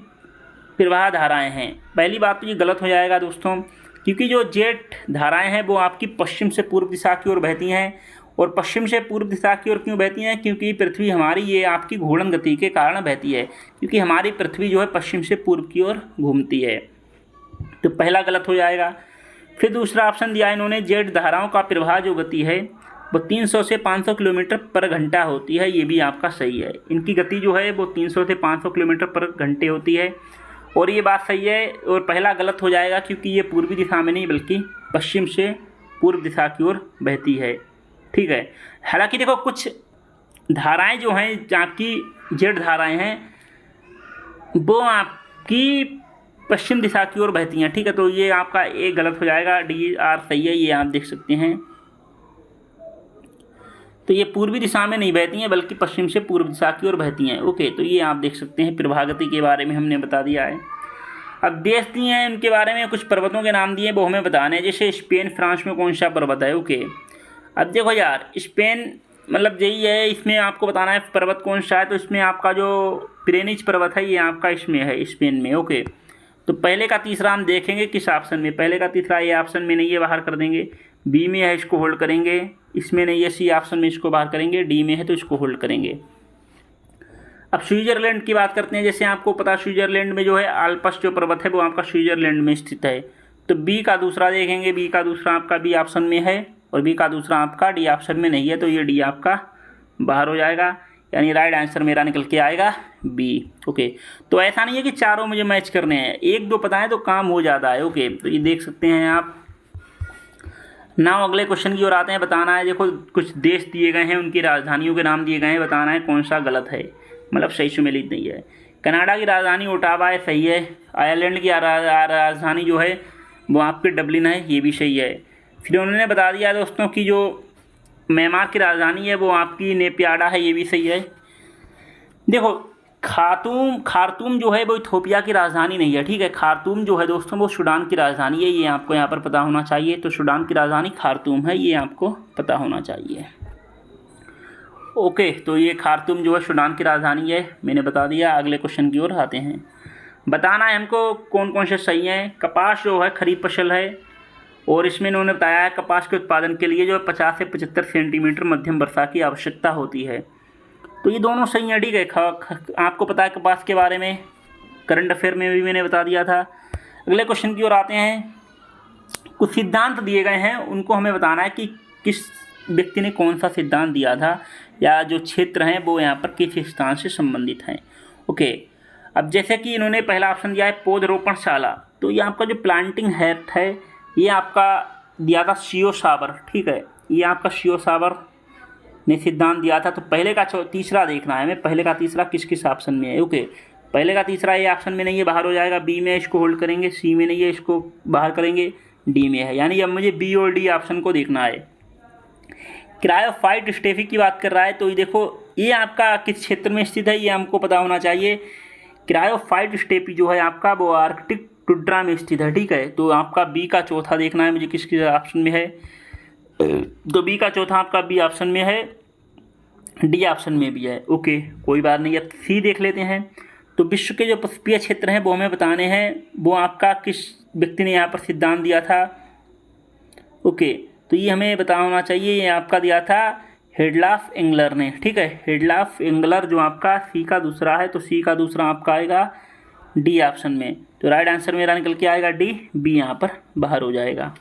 प्रवाह धाराएँ हैं। पहली बात तो ये गलत हो जाएगा दोस्तों, क्योंकि जो जेट धाराएं हैं वो आपकी पश्चिम से पूर्व दिशा की ओर बहती हैं। और पश्चिम से पूर्व दिशा की ओर क्यों बहती हैं? क्योंकि पृथ्वी हमारी ये आपकी घूर्णन गति के कारण बहती है, क्योंकि हमारी पृथ्वी जो है पश्चिम से पूर्व की ओर घूमती है। तो पहला गलत हो जाएगा। फिर दूसरा ऑप्शन दिया इन्होंने, जेट धाराओं का प्रवाह जो गति है वो 300 से 500 किलोमीटर पर घंटा होती है, ये भी आपका सही है। इनकी गति जो है वो 300 से 500 किलोमीटर पर घंटे होती है और ये बात सही है। और पहला गलत हो जाएगा क्योंकि ये पूर्वी दिशा में नहीं बल्कि पश्चिम से पूर्व दिशा की ओर बहती है। ठीक है, हालांकि देखो कुछ धाराएं जो हैं, आपकी जेट धाराएं हैं वो आपकी पश्चिम दिशा की ओर बहती हैं। ठीक है, तो ये आपका एक गलत हो जाएगा, डी आर सही है, ये आप देख सकते हैं। तो ये पूर्वी दिशा में नहीं बहती हैं बल्कि पश्चिम से पूर्व दिशा की ओर बहती हैं। ओके, तो ये आप देख सकते हैं। प्रभागति के बारे में हमने बता दिया है। अब देश दिए हैं, उनके बारे में कुछ पर्वतों के नाम दिए वो हमें बताने हैं। जैसे स्पेन, फ्रांस में कौन सा पर्वत है। ओके, अब देखो यार, स्पेन मतलब यही है, इसमें आपको बताना है पर्वत कौन सा है। तो इसमें आपका जो पिरेनीज पर्वत है ये आपका इसमें है, स्पेन में। ओके, तो पहले का तीसरा हम देखेंगे किस ऑप्शन में। पहले का तीसरा ये ऑप्शन में नहीं है, बाहर कर देंगे। बी में है, इसको होल्ड करेंगे। इसमें नहीं है, सी ऑप्शन में, इसको बाहर करेंगे। डी में है तो इसको होल्ड करेंगे। अब स्विट्जरलैंड की बात करते हैं। जैसे आपको पता स्विट्जरलैंड में जो है आल्प्स जो पर्वत है वो आपका स्विट्जरलैंड में स्थित है। तो बी का दूसरा देखेंगे, बी का दूसरा आपका बी ऑप्शन में है और बी का दूसरा आपका डी ऑप्शन में नहीं है, तो ये डी आपका बाहर हो जाएगा, यानी राइट आंसर मेरा निकल के आएगा बी। ओके, तो ऐसा नहीं है कि चारों मुझे मैच करने हैं, एक दो पता है तो काम हो जाता है। ओके, तो ये देख सकते हैं आप। नाउ अगले क्वेश्चन की ओर आते हैं। बताना है, देखो कुछ देश दिए गए हैं, उनकी राजधानियों के नाम दिए गए हैं, बताना है कौन सा गलत है, मतलब सही सुमेलित नहीं है। कनाडा की राजधानी ओटावा है, सही है। आयरलैंड की राजधानी जो है वो आपकी डबलिन है, ये भी सही है। फिर उन्होंने बता दिया दोस्तों कि जो म्यांमार की राजधानी है वो आपकी नेपियाडा है, ये भी सही है। देखो खार्तूम जो है वो इथोपिया की राजधानी नहीं है। ठीक है, खार्तूम जो है दोस्तों वो सूडान की राजधानी है, ये आपको यहाँ पर पता होना चाहिए। तो सूडान की राजधानी खार्तूम है, ये आपको पता होना चाहिए। ओके, तो ये खार्तूम जो है सूडान की राजधानी है, मैंने बता दिया। अगले क्वेश्चन की ओर आते हैं। बताना है हमको कौन कौन से सही हैं। कपास जो है खरीफ फसल है, और इसमें इन्होंने बताया है कपास के उत्पादन के लिए जो 50 से 75 सेंटीमीटर मध्यम वर्षा की आवश्यकता होती है। तो ये दोनों सही हैं, ठीक है। आपको पता है कपास के बारे में, करंट अफेयर में भी मैंने बता दिया था। अगले क्वेश्चन की ओर आते हैं। कुछ सिद्धांत दिए गए हैं, उनको हमें बताना है कि किस व्यक्ति ने कौन सा सिद्धांत दिया था, या जो क्षेत्र हैं वो यहाँ पर किस स्थान से संबंधित हैं। ओके, अब जैसे कि इन्होंने पहला ऑप्शन दिया है पौधरोपणशाला, तो ये आपका जो प्लांटिंग हेट है ये आपका दिया था शियो साबर, ठीक है। ये आपका शियो साबर ने सिद्धांत दिया था। तो पहले का तीसरा देखना है हमें, पहले का तीसरा किस किस ऑप्शन में है। ओके, पहले का तीसरा ये ऑप्शन में नहीं है, बाहर हो जाएगा। बी में इसको होल्ड करेंगे, सी में नहीं है, इसको बाहर करेंगे, डी में है। यानी अब मुझे बी और डी ऑप्शन को देखना है। क्रायोफाइट स्टेफी की बात कर रहा है, तो ये देखो ये आपका किस क्षेत्र में स्थित है ये हमको पता होना चाहिए। क्रायोफाइट स्टेपी जो है आपका वो आर्कटिक टुंड्रा में स्थित है, ठीक है। तो आपका बी का चौथा देखना है मुझे किस किस ऑप्शन में है। तो बी का चौथा आपका बी ऑप्शन में है, डी ऑप्शन में भी है। ओके, कोई बात नहीं। अब सी देख लेते हैं। तो विश्व के जो पसपीय क्षेत्र हैं वो हमें बताने हैं, वो आपका किस व्यक्ति ने यहाँ पर सिद्धांत दिया था। ओके, तो ये हमें बता होना चाहिए, ये आपका दिया था हेडलाफ एंगलर ने, ठीक है। हेडलाफ एंगलर जो आपका सी का दूसरा है, तो सी का दूसरा आपका आएगा डी ऑप्शन में। तो राइट आंसर मेरा निकल के आएगा डी, बी यहाँ पर बाहर हो जाएगा।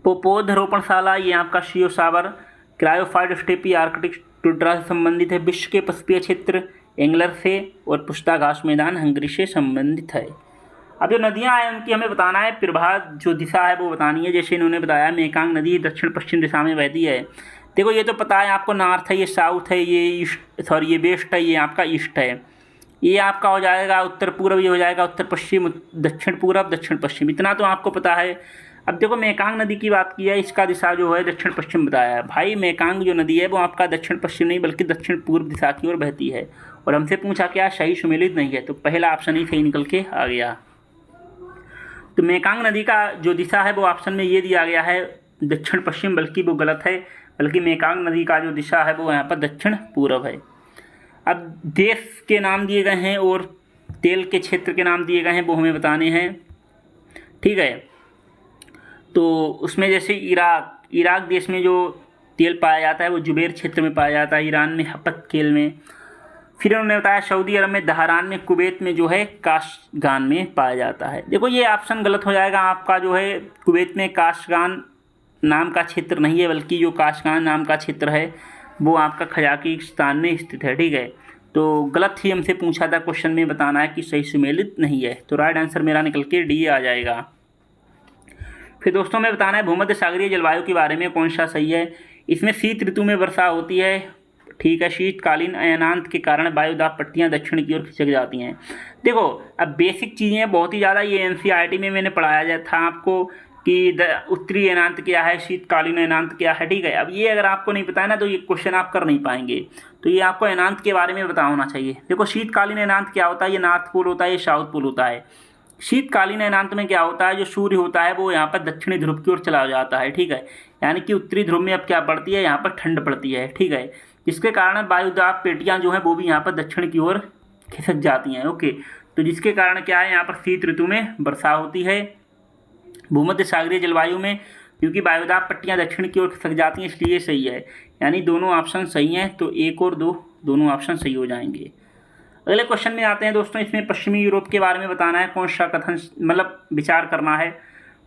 पौधरोपणशाला ये आपका शियो साबर। क्रायोफाइट स्टेपी आर्कटिक टुंड्रा से संबंधित है। विश्व के पसपीय क्षेत्र एंगलर से, और पुश्ता घास मैदान हंगरी से संबंधित है। अब जो नदियां हैं उनकी हमें बताना है, प्रवाह जो दिशा है वो बतानी है। जैसे इन्होंने बताया मेकांग नदी दक्षिण पश्चिम दिशा में बहती है। देखो ये तो पता है आपको, नॉर्थ है, ये साउथ है, ये ईस्ट, सॉरी ये वेस्ट है, ये आपका ईस्ट है। ये आपका हो जाएगा उत्तर पूर्व, ये हो जाएगा उत्तर पश्चिम, दक्षिण पूर्व, दक्षिण पश्चिम, इतना तो आपको पता है। अब देखो मेकांग नदी की बात की है, इसका दिशा जो है दक्षिण पश्चिम बताया है। भाई मेकांग जो नदी है वो आपका दक्षिण पश्चिम नहीं बल्कि दक्षिण पूर्व दिशा की ओर बहती है। और हमसे पूछा क्या सही सुमेलित नहीं है, तो पहला ऑप्शन ही सही निकल के आ गया। तो मेकांग नदी का जो दिशा है वो ऑप्शन में ये दिया गया है दक्षिण पश्चिम, बल्कि वो गलत है, बल्कि मेकांग नदी का जो दिशा है वो यहाँ पर दक्षिण पूर्व है। अब देश के नाम दिए गए हैं और तेल के क्षेत्र के नाम दिए गए हैं, वो हमें बताने हैं, ठीक है। तो उसमें जैसे इराक देश में जो तेल पाया जाता है वो जुबैर क्षेत्र में पाया जाता है, ईरान में हपतकेल में। फिर उन्होंने बताया सऊदी अरब में दहरान में, कुवैत में जो है काशगान में पाया जाता है। देखो ये ऑप्शन गलत हो जाएगा आपका, जो है कुवैत में काशगान नाम का क्षेत्र नहीं है, बल्कि जो काशगान नाम का क्षेत्र है वो आपका कजाकिस्तान में स्थित है, ठीक है। तो गलत ही हमसे पूछा था क्वेश्चन में, बताना है कि सही सुमेलित नहीं है। तो राइट आंसर मेरा निकल के डी आ जाएगा। फिर दोस्तों में बताना है भूमध्य सागरीय जलवायु के बारे में कौन सा सही है। इसमें शीत ऋतु में वर्षा होती है, ठीक है। शीतकालीन अयनांत के कारण वायुदाब पट्टियाँ दक्षिण की ओर खिसक जाती हैं। देखो अब बेसिक चीज़ें बहुत ही ज़्यादा, ये एनसीईआरटी में मैंने पढ़ाया जाता था आपको कि उत्तरी अयनांत क्या है, शीतकालीन अयनांत क्या है, ठीक है। अब ये अगर आपको नहीं पता है ना तो ये क्वेश्चन आप कर नहीं पाएंगे। तो ये आपको अयनांत के बारे में पता होना चाहिए। देखो शीतकालीन अयनांत क्या होता है, ये नॉर्थ पोल होता है, ये साउथ पोल होता है। शीतकालीन अयनांत में क्या होता है, जो सूर्य होता है वो यहाँ पर दक्षिणी ध्रुव की ओर चला जाता है, ठीक है। यानी कि उत्तरी ध्रुव में अब क्या पड़ती है, यहाँ पर ठंड पड़ती है, ठीक है। जिसके कारण वायुदाब पेटियाँ जो हैं वो भी यहाँ पर दक्षिण की ओर खिसक जाती हैं, ओके। तो जिसके कारण क्या है, यहाँ पर शीत ऋतु में वर्षा होती है भूमध्य सागरीय जलवायु में, क्योंकि वायुदाब पट्टियाँ दक्षिण की ओर खिसक जाती हैं, इसलिए सही है। यानी दोनों ऑप्शन सही हैं, तो एक और दो दोनों ऑप्शन सही हो जाएंगे। अगले क्वेश्चन में आते हैं दोस्तों। इसमें पश्चिमी यूरोप के बारे में बताना है, कौन सा कथन मतलब विचार करना है।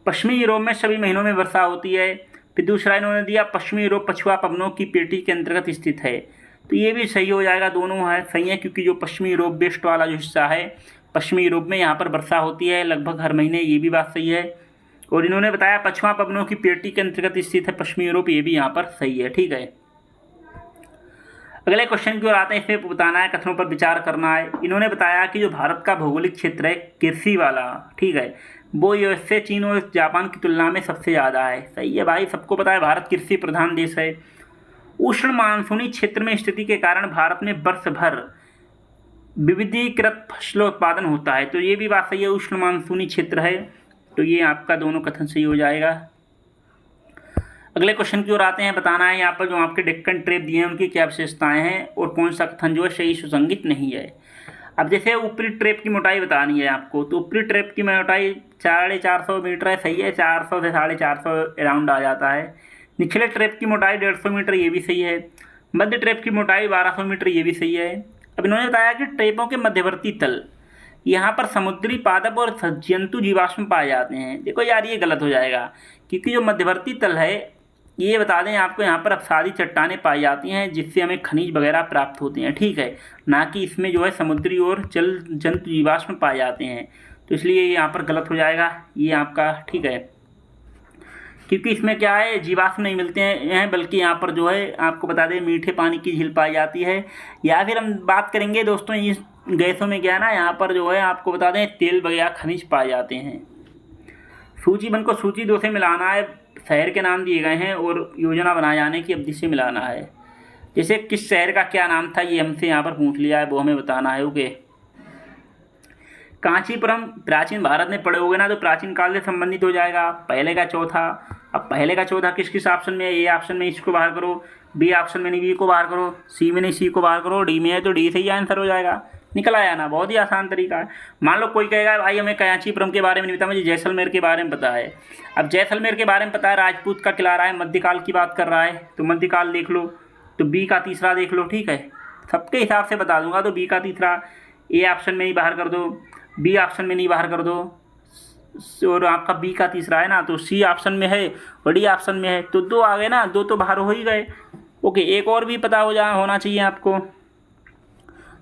पश्चिमी यूरोप में सभी महीनों में वर्षा होती है। फिर दूसरा इन्होंने दिया पश्चिमी यूरोप पछुआ पवनों की पेटी के अंतर्गत स्थित है, तो ये भी सही हो जाएगा, दोनों है सही है। क्योंकि जो पश्चिमी यूरोप वेस्ट वाला जो हिस्सा है पश्चिमी यूरोप में, यहाँ पर वर्षा होती है लगभग हर महीने, ये भी बात सही है। और इन्होंने बताया पछुआ पवनों की पेटी के अंतर्गत स्थित है पश्चिमी यूरोप, ये भी यहाँ पर सही है, ठीक है। अगले क्वेश्चन की ओर आते हैं। इसमें बताना है, कथनों पर विचार करना है। इन्होंने बताया कि जो भारत का भौगोलिक क्षेत्र है कृषि वाला, ठीक है, वो यूएसए, चीन और जापान की तुलना में सबसे ज़्यादा है। सही है भाई, सबको पता है भारत कृषि प्रधान देश है। उष्ण मानसूनी क्षेत्र में स्थिति के कारण भारत में वर्ष भर विविधीकृत फसलों उत्पादन होता है, तो ये भी बात सही है, उष्ण मानसूनी क्षेत्र है, तो ये आपका दोनों कथन सही हो जाएगा। अगले क्वेश्चन की ओर आते हैं। बताना है यहाँ पर जो आपके डेक्कन ट्रेप दिए हैं उनकी क्या विशेषताएं हैं और कौन सा कथन जो है सही सुसंगत नहीं है। अब जैसे ऊपरी ट्रेप की मोटाई बतानी है आपको, तो ऊपरी ट्रेप की मोटाई 450 मीटर है, सही है, 400 से 450 अराउंड आ जाता है। निचले ट्रेप की मोटाई 150 मीटर, ये भी सही है। मध्य ट्रेप की मोटाई 1200 मीटर, ये भी सही है। अब इन्होंने बताया कि ट्रेपों के मध्यवर्ती तल, यहाँ पर समुद्री पादप और जंतु जीवाश्म पाए जाते हैं। देखो यार ये गलत हो जाएगा, क्योंकि जो मध्यवर्ती तल है ये बता दें आपको, यहाँ पर अपसादी चट्टानें पाई जाती हैं जिससे हमें खनिज वगैरह प्राप्त होते हैं, ठीक है, ना कि इसमें जो है समुद्री और जल जंतु जीवाश्म पाए जाते हैं। तो इसलिए यहाँ पर गलत हो जाएगा ये आपका, ठीक है, क्योंकि इसमें क्या है, जीवाश्म नहीं मिलते हैं, बल्कि यहाँ पर जो है आपको बता दें मीठे पानी की झील पाई जाती है। या फिर हम बात करेंगे दोस्तों इस गैसों में क्या है ना, यहाँ पर जो है आपको बता दें तेल वगैरह खनिज पाए जाते हैं। सूची 1 को सूची 2 से मिलाना है। शहर के नाम दिए गए हैं और योजना बनाए जाने की अवधि से मिलाना है। जैसे किस शहर का क्या नाम था ये हमसे यहाँ पर पूछ लिया है, वो हमें बताना है। ओके, कांचीपुरम प्राचीन भारत में पढ़े होगे ना, तो प्राचीन काल से संबंधित हो जाएगा। पहले का चौथा, अब पहले का चौथा किस किस ऑप्शन में है, ए ऑप्शन में इसको बाहर करो, बी ऑप्शन में नहीं बी को बाहर करो, सी में नहीं सी को बाहर करो, डी में है तो डी सही आंसर हो जाएगा। निकल आया ना, बहुत ही आसान तरीका है। मान लो कोई कहेगा भाई हमें कांचीपुरम के बारे में नहीं पता, मुझे जैसलमेर के बारे में पता है। अब जैसलमेर के बारे में पता है, राजपूत का किला रहा है, मध्यकाल की बात कर रहा है, तो मध्यकाल देख लो, तो बी का तीसरा देख लो, ठीक है, सबके हिसाब से बता दूंगा। तो बी का तीसरा ए ऑप्शन में ही बाहर कर दो, बी ऑप्शन में नहीं बाहर कर दो, और आपका बी का तीसरा है ना, तो सी ऑप्शन में है और डी ऑप्शन में है, तो 2 आ गए ना, 2 तो बाहर हो ही गए। ओके, एक और भी पता होना चाहिए आपको।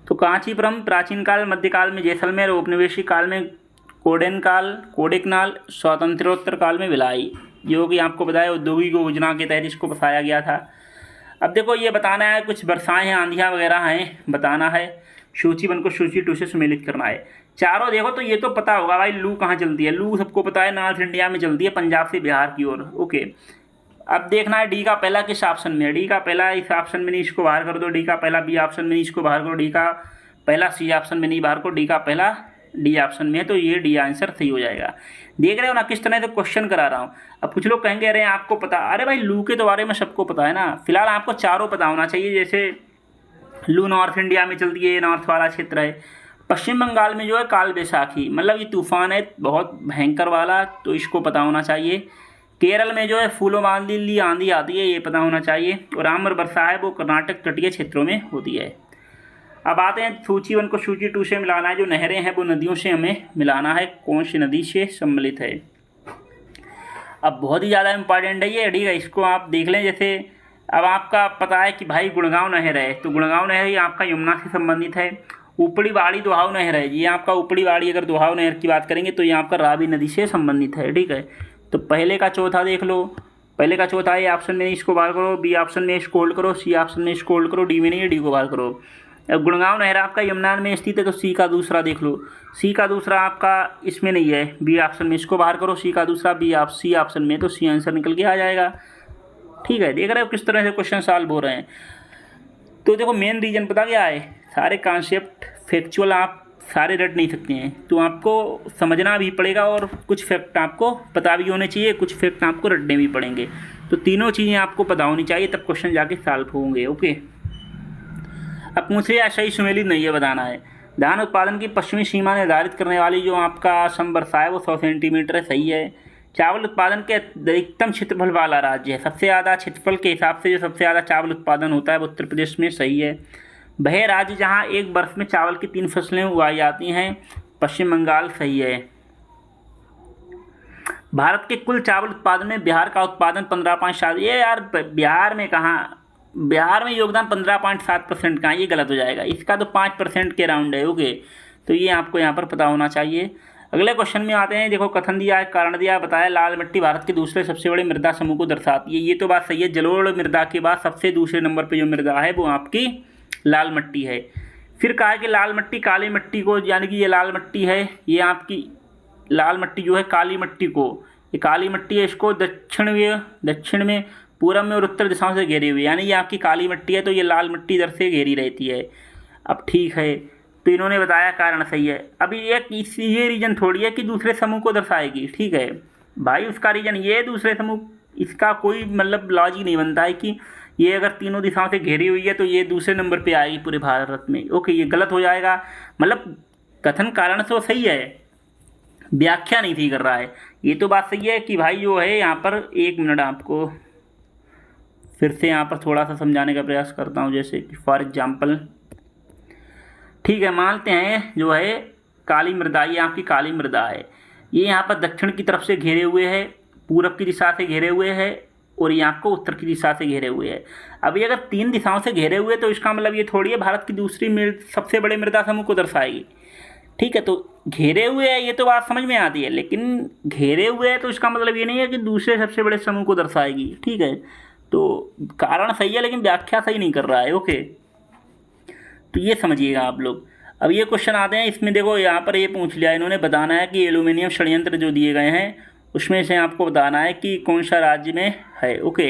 तो कांचीपुरम प्राचीन काल, मध्यकाल में जैसलमेर, औपनिवेशिक काल में कोडेकनाल, स्वातंत्रोत्तर काल में भिलाई, जो कि आपको बताया औद्योगिक योजना के तहत इसको बसाया गया था। अब देखो ये बताना है, कुछ वर्षाएं हैं, आंधियाँ वगैरह हैं, बताना है। सूची 1 को सूची 2 से सम्मिलित करना है। चारों देखो तो ये तो पता होगा भाई, लू कहाँ चलती है, लू सबको पता है नॉर्थ इंडिया में चलती है, पंजाब से बिहार की ओर। ओके, अब देखना है डी का पहला किस ऑप्शन में है। डी का पहला इस ऑप्शन में नहीं, इसको बाहर कर दो। डी का पहला बी ऑप्शन में नहीं, इसको बाहर करो। डी का पहला सी ऑप्शन में नहीं, बाहर करो। डी का पहला डी ऑप्शन में है, तो ये डी आंसर सही हो जाएगा। देख रहे हो ना किस तरह से क्वेश्चन करा रहा हूँ। अब कुछ लोग कहेंगे अरे आपको पता, अरे भाई लू के तो बारे में सबको पता है ना। फिलहाल आपको चारों पता होना चाहिए। जैसे लू नॉर्थ इंडिया में चलती है, नॉर्थ वाला क्षेत्र है। पश्चिम बंगाल में जो है काल बैसाखी, मतलब ये तूफान है बहुत भयंकर वाला, तो इसको पता होना चाहिए। केरल में जो है फूलों वाली आंधी आती है, ये पता होना चाहिए। और आम्र वर्षा है वो कर्नाटक तटीय क्षेत्रों में होती है। अब आते हैं सूची 1 को सूची 2 से मिलाना है। जो नहरें हैं वो नदियों से हमें मिलाना है, कौन सी नदी से सम्मिलित है। अब बहुत ही ज़्यादा इंपॉर्टेंट है ये, ठीक है, इसको आप देख लें। जैसे अब आपका पता है कि भाई गुड़गांव नहर है, तो गुड़गांव नहर ये आपका यमुना से संबंधित है। ऊपरी बाड़ी दोहाव नहर है, ये आपका ऊपरी बाड़ी, अगर दोहाव नहर की बात करेंगे तो ये आपका रावी नदी से संबंधित है, ठीक है। तो पहले का चौथा देख लो, पहले का चौथा ए ऑप्शन में इसको बाहर करो, बी ऑप्शन में इसको होल्ड करो, सी ऑप्शन में इसको होल्ड करो, डी में नहीं है, डी को बाहर करो। अब गुड़गांव नहर आपका यमुना में स्थित है, तो सी का दूसरा देख लो। सी का दूसरा आपका इसमें नहीं है, बी ऑप्शन में, इसको बाहर करो। सी का दूसरा सी ऑप्शन में, तो सी आंसर निकल के आ जाएगा, ठीक है। देख रहे हो किस तरह से क्वेश्चन सॉल्व हो रहे हैं। तो देखो मेन रीजन पता क्या है, सारे कॉन्सेप्ट फैक्चुअल आप सारे रट नहीं सकते हैं, तो आपको समझना भी पड़ेगा और कुछ फैक्ट आपको पता भी होने चाहिए, कुछ फैक्ट आपको रटने भी पड़ेंगे। तो तीनों चीज़ें आपको पता होनी चाहिए, तब क्वेश्चन जाके सॉल्व होंगे। ओके, अब मुझे या सही सुमेलित नहीं है बताना है। धान उत्पादन की पश्चिमी सीमा निर्धारित करने वाली जो आपका समवर्षा है वो 100 सेंटीमीटर है, सही है। चावल उत्पादन के अधिकतम क्षेत्रफल वाला राज्य है, सबसे ज़्यादा क्षेत्रफल के हिसाब से जो सबसे ज़्यादा चावल उत्पादन होता है वो उत्तर प्रदेश में, सही है। वह राज्य जहां एक वर्ष में चावल की 3 फसलें उगाई जाती हैं, पश्चिम बंगाल, सही है। भारत के कुल चावल उत्पादन में बिहार का उत्पादन 15.7, ये यार बिहार में कहाँ, बिहार में योगदान 15.7% का, ये गलत हो जाएगा, इसका तो 5% के राउंड है। ओके, तो ये आपको यहाँ पर पता होना चाहिए। अगले क्वेश्चन में आते हैं। देखो कथन दिया है, कारण दिया है, बताया लाल मिट्टी भारत के दूसरे सबसे बड़े मृदा समूह को दर्शाती है, ये तो बात सही है। जलोढ़ मृदा के बाद सबसे दूसरे नंबर पर जो मृदा है वो आपकी लाल मिट्टी है। फिर कहा कि लाल मिट्टी काली मिट्टी को, यानी कि ये लाल मिट्टी है, ये आपकी लाल मिट्टी जो है काली मिट्टी को, ये काली मिट्टी है, इसको दक्षिण में, पूरब में और उत्तर दिशाओं से घेरी हुई, यानी ये आपकी काली मिट्टी है, तो ये लाल मिट्टी इधर से घेरी रहती है। अब ठीक है, तो इन्होंने बताया कारण सही है। अभी एक ये रीजन थोड़ी है कि दूसरे समूह को दर्शाएगी, ठीक है भाई, उसका रीजन ये दूसरे समूह, इसका कोई मतलब लॉजिक नहीं बनता है कि ये अगर तीनों दिशाओं से घेरी हुई है तो ये दूसरे नंबर पे आएगी पूरे भारत में। ओके, ये गलत हो जाएगा। मतलब कथन कारण तो सही है, व्याख्या नहीं सही कर रहा है। ये तो बात सही है कि भाई जो है यहाँ पर, एक मिनट आपको फिर से यहाँ पर थोड़ा सा समझाने का प्रयास करता हूँ। जैसे कि फॉर एग्जाम्पल, ठीक है, मानते हैं जो है काली मृदा, ये आपकी काली मृदा है, ये यहाँ पर दक्षिण की तरफ से घेरे हुए है, पूरब की दिशा से घेरे हुए है, और ये आपको उत्तर की दिशा से घेरे हुए है। अब ये अगर तीन दिशाओं से घेरे हुए तो इसका मतलब ये थोड़ी है भारत की दूसरी सबसे बड़े मृदा समूह को दर्शाएगी। ठीक है, तो घेरे हुए है ये तो बात समझ में आती है, लेकिन घेरे हुए है तो इसका मतलब ये नहीं है कि दूसरे सबसे बड़े समूह को दर्शाएगी। ठीक है, तो कारण सही है लेकिन व्याख्या सही नहीं कर रहा है। ओके, तो ये समझिएगा आप लोग। अब ये क्वेश्चन आते हैं, इसमें देखो यहाँ पर ये पूछ लिया इन्होंने, बताना है कि एल्यूमिनियम षड्यंत्र जो दिए गए हैं उसमें से आपको बताना है कि कौन सा राज्य में है। ओके,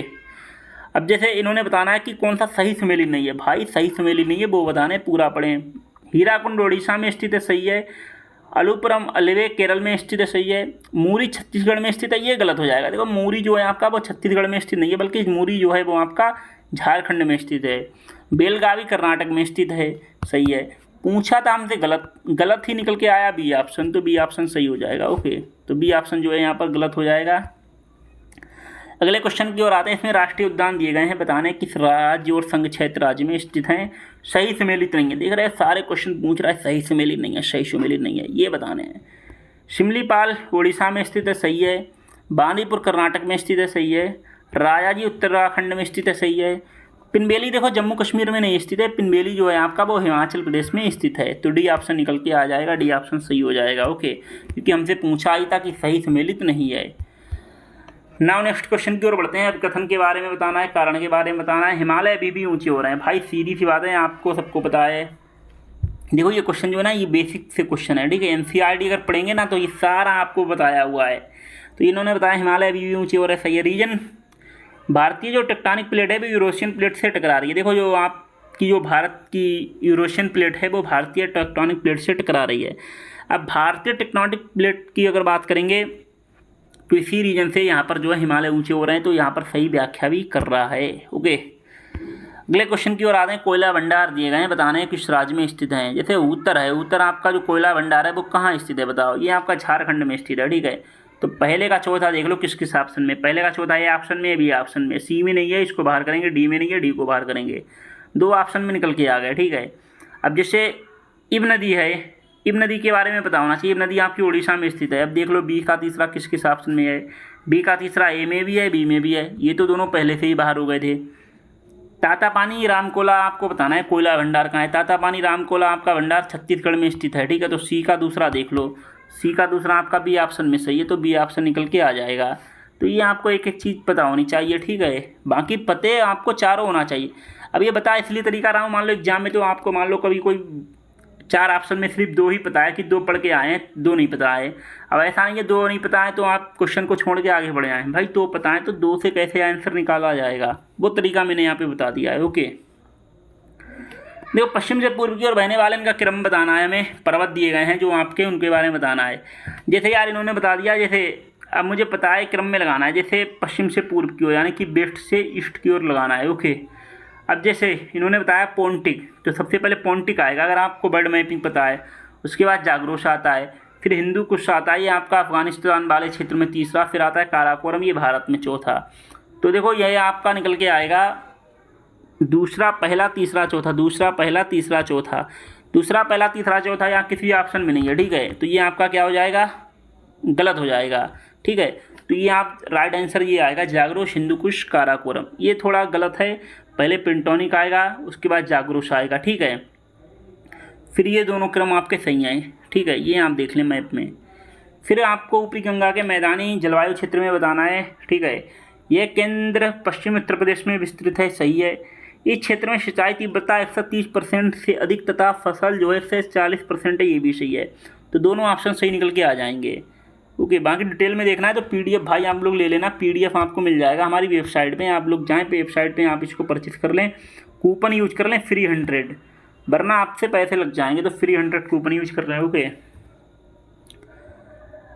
अब जैसे इन्होंने बताना है कि कौन सा सही सम्मेलन नहीं है। भाई सही सम्मेलन नहीं है वो बताना है, पूरा पढ़ें। हीराकुंड ओडिशा में स्थित है, सही है। अलुपुरम अल्वे केरल में स्थित है, सही है। मूरी छत्तीसगढ़ में स्थित है, ये गलत हो जाएगा। देखो मूरी जो है आपका वो छत्तीसगढ़ में स्थित नहीं है, बल्कि मूरी जो है वो आपका झारखंड में स्थित है। बेलगावी कर्नाटक में स्थित है, सही है। पूछा था हमसे, गलत ही निकल के आया बी ऑप्शन, तो बी ऑप्शन सही हो जाएगा। ओके, तो बी ऑप्शन जो है यहाँ पर गलत हो जाएगा। अगले क्वेश्चन की ओर आते हैं। इसमें राष्ट्रीय उद्यान दिए गए हैं, बताने किस राज्य और संघ क्षेत्र राज्य में स्थित हैं। सही सम्मिलित नहीं है, देख रहे हैं सारे क्वेश्चन पूछ रहा है सही सम्मिलित नहीं है, सही सम्मिलित नहीं है, ये बताने हैं। शिमलीपाल उड़ीसा में स्थित है, सही है। बांदीपुर कर्नाटक में स्थित है, सही है। राजाजी उत्तराखंड में स्थित है, सही है। पिनबेली देखो जम्मू कश्मीर में नहीं स्थित है, पिनबेली जो है आपका वो हिमाचल प्रदेश में स्थित है। तो डी ऑप्शन निकल के आ जाएगा, डी ऑप्शन सही हो जाएगा। ओके, क्योंकि हमसे पूछा ही था कि सही सम्मिलित नहीं है। नाउ नेक्स्ट क्वेश्चन की ओर बढ़ते हैं। अब कथन के बारे में बताना है, कारण के बारे में बताना है। हिमालय अभी भी ऊंचे हो रहे हैं, भाई सीधी सी बात है, आपको सबको पता है। देखो ये क्वेश्चन जो है ना, ये बेसिक से क्वेश्चन है, ठीक है। एनसीईआरटी अगर पढ़ेंगे ना तो ये सारा आपको बताया हुआ है। तो इन्होंने बताया हिमालय अभी भी ऊंचे हो रहे हैं, सही है। रीजन, भारतीय जो टेक्टोनिक प्लेट है वो यूरोशियन प्लेट से टकरा रही है। देखो जो आपकी जो भारत की यूरोशियन प्लेट है वो भारतीय टेक्टोनिक प्लेट से टकरा रही है। अब भारतीय टेक्टोनिक प्लेट की अगर बात करेंगे तो इसी रीजन से यहाँ पर जो है हिमालय ऊंचे हो रहे हैं, तो यहाँ पर सही व्याख्या भी कर रहा है। ओके, अगले क्वेश्चन की ओर आते हैं। कोयला भंडार दिए गए हैं, बताने किस राज्य में स्थित है। जैसे उत्तर है, उत्तर आपका जो कोयला भंडार है वो कहाँ स्थित है बताओ। ये आपका झारखंड में स्थित है, ठीक है। तो पहले का चौथा देख लो किस किस ऑप्शन में। पहले का चौथा ए ऑप्शन में, बी ऑप्शन में, सी में नहीं है, इसको बाहर करेंगे। डी में नहीं है, डी को बाहर करेंगे। दो ऑप्शन में निकल के आ गए, ठीक है। अब जैसे इब नदी है, इब नदी के बारे में पता होना चाहिए। इब नदी आपकी उड़ीसा में स्थित है। अब देख लो बी का तीसरा किस किस ऑप्शन में है। बी का तीसरा ए में भी है, बी में भी है। ये तो दोनों पहले से ही बाहर हो गए थे। तातापानी रामकोला आपको बताना है कोयला भंडार कहाँ है। तातापानी रामकोला आपका भंडार छत्तीसगढ़ में स्थित है, ठीक है। तो सी का दूसरा देख लो, सी का दूसरा आपका बी ऑप्शन में सही है, तो बी ऑप्शन निकल के आ जाएगा। तो ये आपको एक एक चीज़ पता होनी चाहिए, ठीक है। बाकी पते आपको चारों होना चाहिए। अब ये बता इसलिए तरीका रहा हूँ, मान लो एग्जाम में तो आपको मान लो कभी कोई चार ऑप्शन में सिर्फ दो ही पता है कि दो पढ़ के आए हैं, दो नहीं पता है। अब ऐसा नहीं है दो नहीं पता है तो आप क्वेश्चन को छोड़ के आगे बढ़े आए हैं। भाई दो पता है तो दो से कैसे आंसर निकाला जाएगा, वो तरीका मैंने यहाँ पे बता दिया है। ओके, देखो पश्चिम से पूर्व की ओर बहने वाले इनका क्रम बताना है हमें। पर्वत दिए गए हैं जो आपके, उनके बारे में बताना है। जैसे यार इन्होंने बता दिया, जैसे अब मुझे पता है क्रम में लगाना है। जैसे पश्चिम से पूर्व की ओर यानी कि वेस्ट से ईस्ट की ओर लगाना है। ओके, अब जैसे इन्होंने बताया पोंटिक, तो सबसे पहले पोंटिक आएगा अगर आपको बर्ड मैपिंग पता है। उसके बाद जाग्रोश आता है, फिर हिंदू कुश आता है, ये आपका अफगानिस्तान वाले क्षेत्र में तीसरा, फिर आता है काराकोरम, ये भारत में चौथा। तो देखो यह आपका निकल के आएगा दूसरा पहला तीसरा चौथा, दूसरा पहला तीसरा चौथा, दूसरा पहला तीसरा चौथा, यहाँ किसी ऑप्शन में नहीं है, ठीक है। तो ये आपका क्या हो जाएगा, गलत हो जाएगा, ठीक है। तो ये आप राइट आंसर ये आएगा जागरोश, हिंदू कुश, काराकोरम। ये थोड़ा गलत है, पहले पेंटोनिक आएगा उसके बाद जागरोश आएगा, ठीक है। फिर ये दोनों क्रम आपके सही हैं, ठीक है। ये आप देख लें मैप में। फिर आपको ऊपरी गंगा के मैदानी जलवायु क्षेत्र में बताना है, ठीक है। यह केंद्र पश्चिम उत्तर प्रदेश में विस्तृत है, सही है। इस क्षेत्र में सिंचाई तीव्रता 130% से अधिक तथा फसल जो है 40% है, ये भी सही है। तो दोनों ऑप्शन सही निकल के आ जाएंगे। ओके, बाकी डिटेल में देखना है तो पीडीएफ भाई आप लोग ले लेना, पीडीएफ आपको मिल जाएगा हमारी वेबसाइट पे। आप लोग जाएं वेबसाइट पे, आप इसको परचेस कर लें, कूपन यूज कर लें फ्री 100, वरना आपसे पैसे लग जाएंगे। तो फ्री 100 कूपन यूज कर रहे हैं। ओके,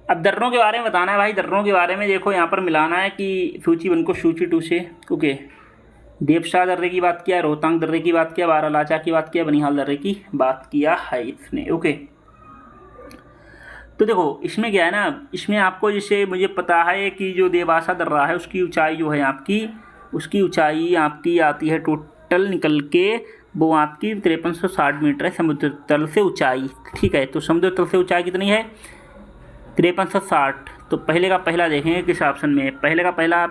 अब दर्रों के बारे में बताना है भाई। दर्रों के बारे में देखो यहाँ पर मिलाना है कि सूची 1 को सूची 2 से। ओके, देवशाह दर्रे की बात किया, रोहतांग दर्रे की बात किया, बारालाचा की बात किया, बनिहाल दर्रे की बात किया है इसने। ओके, तो देखो इसमें क्या है ना, इसमें आपको जैसे मुझे पता है कि जो देवासा दर्रा है उसकी ऊंचाई जो है आपकी, उसकी ऊंचाई आपकी आती है टोटल निकल के वो आपकी 5360 मीटर है समुद्र तल से ऊंचाई। ठीक है, तो समुद्र तल से ऊंचाई कितनी है? 5360। तो पहले का पहला देखेंगे किस ऑप्शन में है। पहले का पहला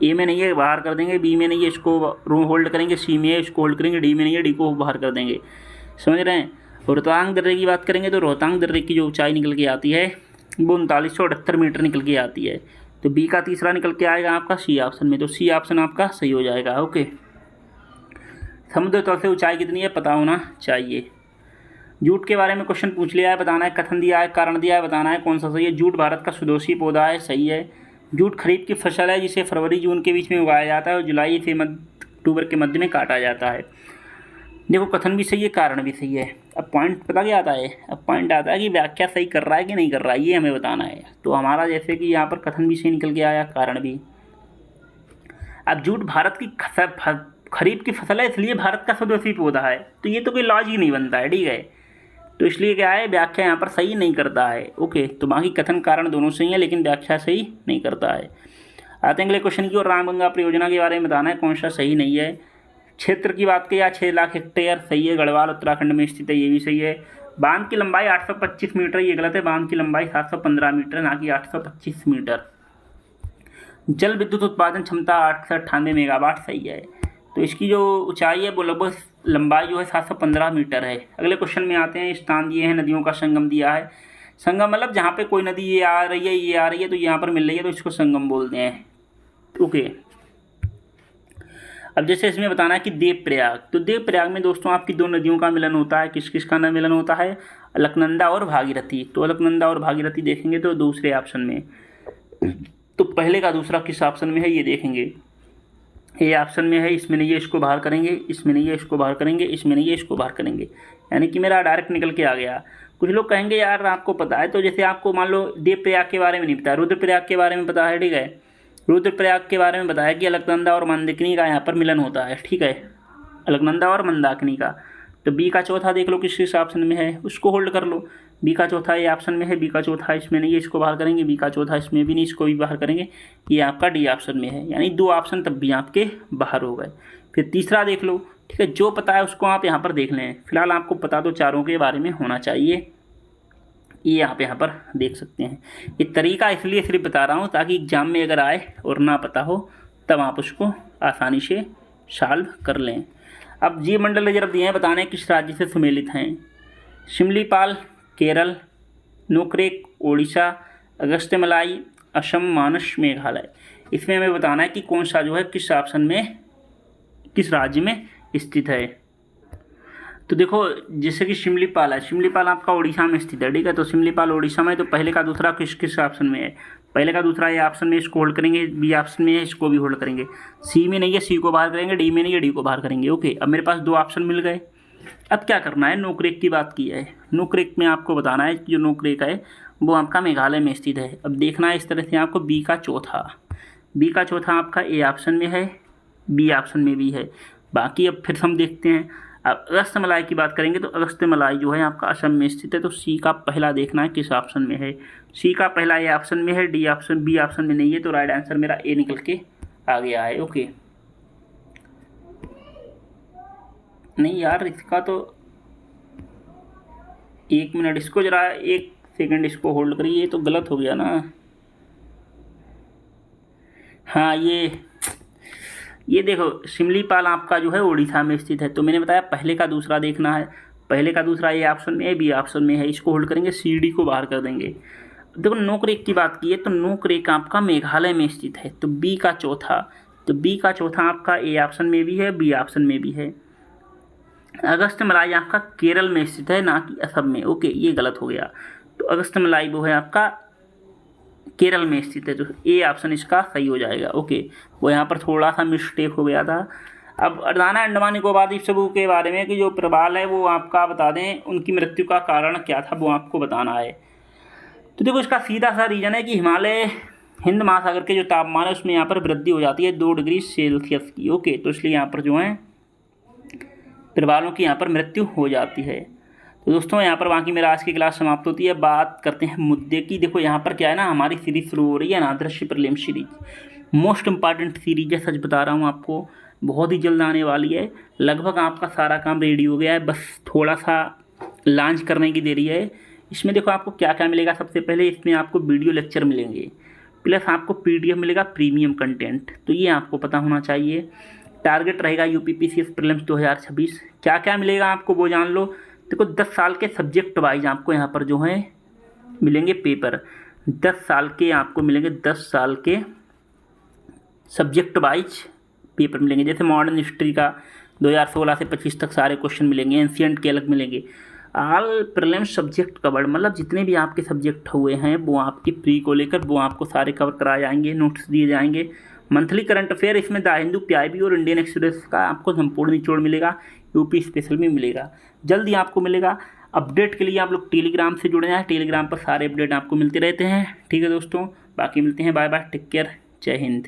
ए में नहीं है, बाहर कर देंगे। बी में नहीं है, इसको रो होल्ड करेंगे। सी में है, इसको होल्ड करेंगे। डी में नहीं है, डी को बाहर कर देंगे। समझ रहे हैं? रोहतांग दर्रे की बात करेंगे तो रोहतांग दर्रे की जो ऊंचाई निकल के आती है वो 3978 मीटर निकल के आती है। तो बी का तीसरा निकल के आएगा आपका सी ऑप्शन में। तो सी ऑप्शन आपका सही हो जाएगा। ओके, समुद्र तल से ऊंचाई कितनी है पता होना चाहिए। जूट के बारे में क्वेश्चन पूछ लिया है, बताना है। कथन दिया है, कारण दिया है, बताना है कौन सा सही है। जूट भारत का स्वदेशी पौधा है, सही है। जूट खरीफ की फसल है जिसे फरवरी जून के बीच में उगाया जाता है और जुलाई से अक्टूबर के मध्य में काटा जाता है। देखो कथन भी सही है, कारण भी सही है। अब पॉइंट पता क्या आता है? अब पॉइंट आता है कि व्याख्या सही कर रहा है कि नहीं कर रहा है, ये हमें बताना है। तो हमारा जैसे कि यहाँ पर कथन भी सही निकल के आया, कारण भी। अब जूट भारत की खरीफ की फसल है इसलिए भारत का स्वदेशी पौधा है, तो ये तो कोई लॉजिक नहीं बनता है। ठीक है, तो इसलिए क्या है, व्याख्या यहाँ पर सही नहीं करता है। ओके, तो बाकी कथन कारण दोनों सही है लेकिन व्याख्या सही नहीं करता है। आते हैं अगले क्वेश्चन की ओर। रामगंगा परियोजना के बारे में बताना है कौन सा सही नहीं है। क्षेत्र की बात की 6 लाख हेक्टेयर, सही है। गढ़वाल उत्तराखंड में स्थित है, ये भी सही है। बांध की लंबाई 825 मीटर, ये गलत है। बांध की लंबाई 715 मीटर ना कि 825 मीटर। जल विद्युत उत्पादन क्षमता 898 मेगावाट, सही है। तो इसकी जो ऊंचाई है वो लगभग लंबाई जो है 715 मीटर है। अगले क्वेश्चन में आते हैं। स्थान दिए हैं, नदियों का संगम दिया है। संगम मतलब जहाँ पे कोई नदी ये आ रही है, ये आ रही है, तो यहाँ पर मिल रही है तो इसको संगम बोलते हैं। ओके, अब जैसे इसमें बताना है कि देवप्रयाग। तो देवप्रयाग में दोस्तों आपकी 2 नदियों का मिलन होता है। किस किस का मिलन होता है? अलकनंदा और भागीरथी। तो अलकनंदा और भागीरथी देखेंगे तो दूसरे ऑप्शन में। तो पहले का दूसरा किस ऑप्शन में है ये देखेंगे। ये ऑप्शन में है, इसमें नहीं है, इसको बाहर करेंगे। इसमें नहीं है, इसको बाहर करेंगे। इसमें नहीं है, इसको बाहर करेंगे। यानी कि मेरा डायरेक्ट निकल के आ गया। कुछ लोग कहेंगे यार आपको पता है, तो जैसे आपको मान लो देवप्रयाग के बारे में नहीं पता है, रुद्रप्रयाग के बारे में पता है। ठीक है, रुद्रप्रयाग के बारे में बताया कि अलकनंदा और मंदाकिनी का यहाँ पर मिलन होता है। ठीक है, अलकनंदा और मंदाकिनी का। तो बी का चौथा देख लो किस ऑप्शन में है, उसको होल्ड कर लो। बी का चौथा ये ऑप्शन में है, बी का चौथा इसमें नहीं है, इसको बाहर करेंगे। बी का चौथा इसमें भी नहीं, इसको भी बाहर करेंगे। ये आपका डी ऑप्शन में है, यानी 2 ऑप्शन तब भी आपके बाहर हो गए। फिर तीसरा देख लो। ठीक है, जो पता है उसको आप यहाँ पर देख लें। फिलहाल आपको पता तो चारों के बारे में होना चाहिए, ये आप यहाँ पर देख सकते हैं। ये तरीका इसलिए सिर्फ बता रहा हूँ ताकि एग्जाम में अगर आए और ना पता हो तब आप उसको आसानी से सॉल्व कर लें। अब जीव मंडल रिजर्व दिए हैं, बताने किस राज्य से सम्मिलित हैं। शिमलीपाल केरल, नोकरेक ओडिशा, अगस्त्यमलाई असम, मानस मेघालय। इसमें हमें बताना है कि कौन सा जो है किस ऑप्शन में, किस राज्य में स्थित है। तो देखो जैसे कि शिमलीपाल है, शिमलीपाल आपका उड़ीसा में स्थित है। ठीक है, तो शिमलीपाल उड़ीसा में। तो पहले का दूसरा किस किस ऑप्शन में है? पहले का दूसरा ये ऑप्शन में, इसको होल्ड करेंगे। बी ऑप्शन में है, इसको भी होल्ड करेंगे। सी में नहीं है, सी को बाहर करेंगे। डी में नहीं है, डी को बाहर करेंगे। ओके, अब मेरे पास 2 ऑप्शन मिल गए। अब क्या करना है, नोकरेक की बात की है। नोकरेक में आपको बताना है कि जो नोकरेक है वो आपका मेघालय में स्थित है। अब देखना है इस तरह से आपको बी का चौथा आपका ए ऑप्शन में है, बी ऑप्शन में भी है। बाकी अब फिर हम देखते हैं। अब अगस्त्यमलाई की बात करेंगे तो अगस्त्यमलाई जो है आपका असम में स्थित है। तो सी का पहला देखना है किस ऑप्शन में है। सी का पहला ए ऑप्शन में है, डी ऑप्शन बी ऑप्शन में नहीं है। तो राइट आंसर मेरा ए निकल के आ गया है। ओके, नहीं यार इसका तो 1 मिनट, इसको जरा 1 सेकंड इसको होल्ड करिए, ये तो गलत हो गया ना। हाँ, ये देखो शिमलीपाल आपका जो है उड़ीसा में स्थित है। तो मैंने बताया पहले का दूसरा देखना है। पहले का दूसरा ए ऑप्शन में है, बी ऑप्शन में है, इसको होल्ड करेंगे। सी डी को बाहर कर देंगे। देखो नोकरेक की बात की है तो नोकरेक आपका मेघालय में स्थित है। तो बी का चौथा आपका ए ऑप्शन में भी है, बी ऑप्शन में भी है। अगस्त्यमलाई आपका केरल में स्थित है, ना कि असम में। ओके, ये गलत हो गया। तो अगस्त्यमलाई वो है आपका केरल में स्थित है। तो ए ऑप्शन इसका सही हो जाएगा। ओके, वो यहाँ पर थोड़ा सा मिस्टेक हो गया था। अब बताना अंडमान निकोबार द्वीप समूह के बारे में कि जो प्रवाल है वो आपका बता दें, उनकी मृत्यु का कारण क्या था वो आपको बताना है। तो देखो इसका सीधा सा रीज़न है कि हिमालय हिंद महासागर के जो तापमान है उसमें यहाँ पर वृद्धि हो जाती है 2 डिग्री सेल्सियस की। ओके, तो इसलिए यहाँ पर जो है प्रवालों की यहाँ पर मृत्यु हो जाती है। तो दोस्तों यहाँ पर बाकी मेरा आज की क्लास समाप्त होती है। बात करते हैं मुद्दे की। देखो यहाँ पर क्या है ना, हमारी सीरीज शुरू हो रही है अनादृश्य prelim series, most important series है, सच बता रहा हूँ आपको, बहुत ही जल्द आने वाली है। लगभग आपका सारा काम रेडी हो गया है, बस थोड़ा सा लॉन्च करने की देरी है। इसमें देखो आपको क्या क्या मिलेगा। सबसे पहले इसमें आपको वीडियो लेक्चर मिलेंगे, प्लस आपको PDF मिलेगा प्रीमियम कंटेंट, तो ये आपको पता होना चाहिए। टारगेट रहेगा UPPCS प्रीलिम्स 2026। क्या क्या मिलेगा आपको वो जान लो। देखो 10 साल के सब्जेक्ट वाइज आपको यहाँ पर जो है मिलेंगे पेपर, 10 साल के आपको मिलेंगे, 10 साल के सब्जेक्ट वाइज पेपर मिलेंगे। जैसे मॉडर्न हिस्ट्री का 2016 से 25 तक सारे क्वेश्चन मिलेंगे, एंशिएंट के अलग मिलेंगे। ऑल प्रीलिम्स सब्जेक्ट कवर्ड, मतलब जितने भी आपके सब्जेक्ट हुए हैं वो आपके प्री को लेकर वो आपको सारे कवर कराए जाएंगे, नोट्स दिए जाएंगे। मंथली करंट अफेयर इसमें द हिंदू, PIB और इंडियन एक्सप्रेस का आपको संपूर्ण निचोड़ मिलेगा, यूपी स्पेशल में मिलेगा, जल्दी आपको मिलेगा। अपडेट के लिए आप लोग टेलीग्राम से जुड़े हैं, टेलीग्राम पर सारे अपडेट आपको मिलते रहते हैं। ठीक है दोस्तों, बाकी मिलते हैं, बाय बाय, टेक केयर, जय हिंद।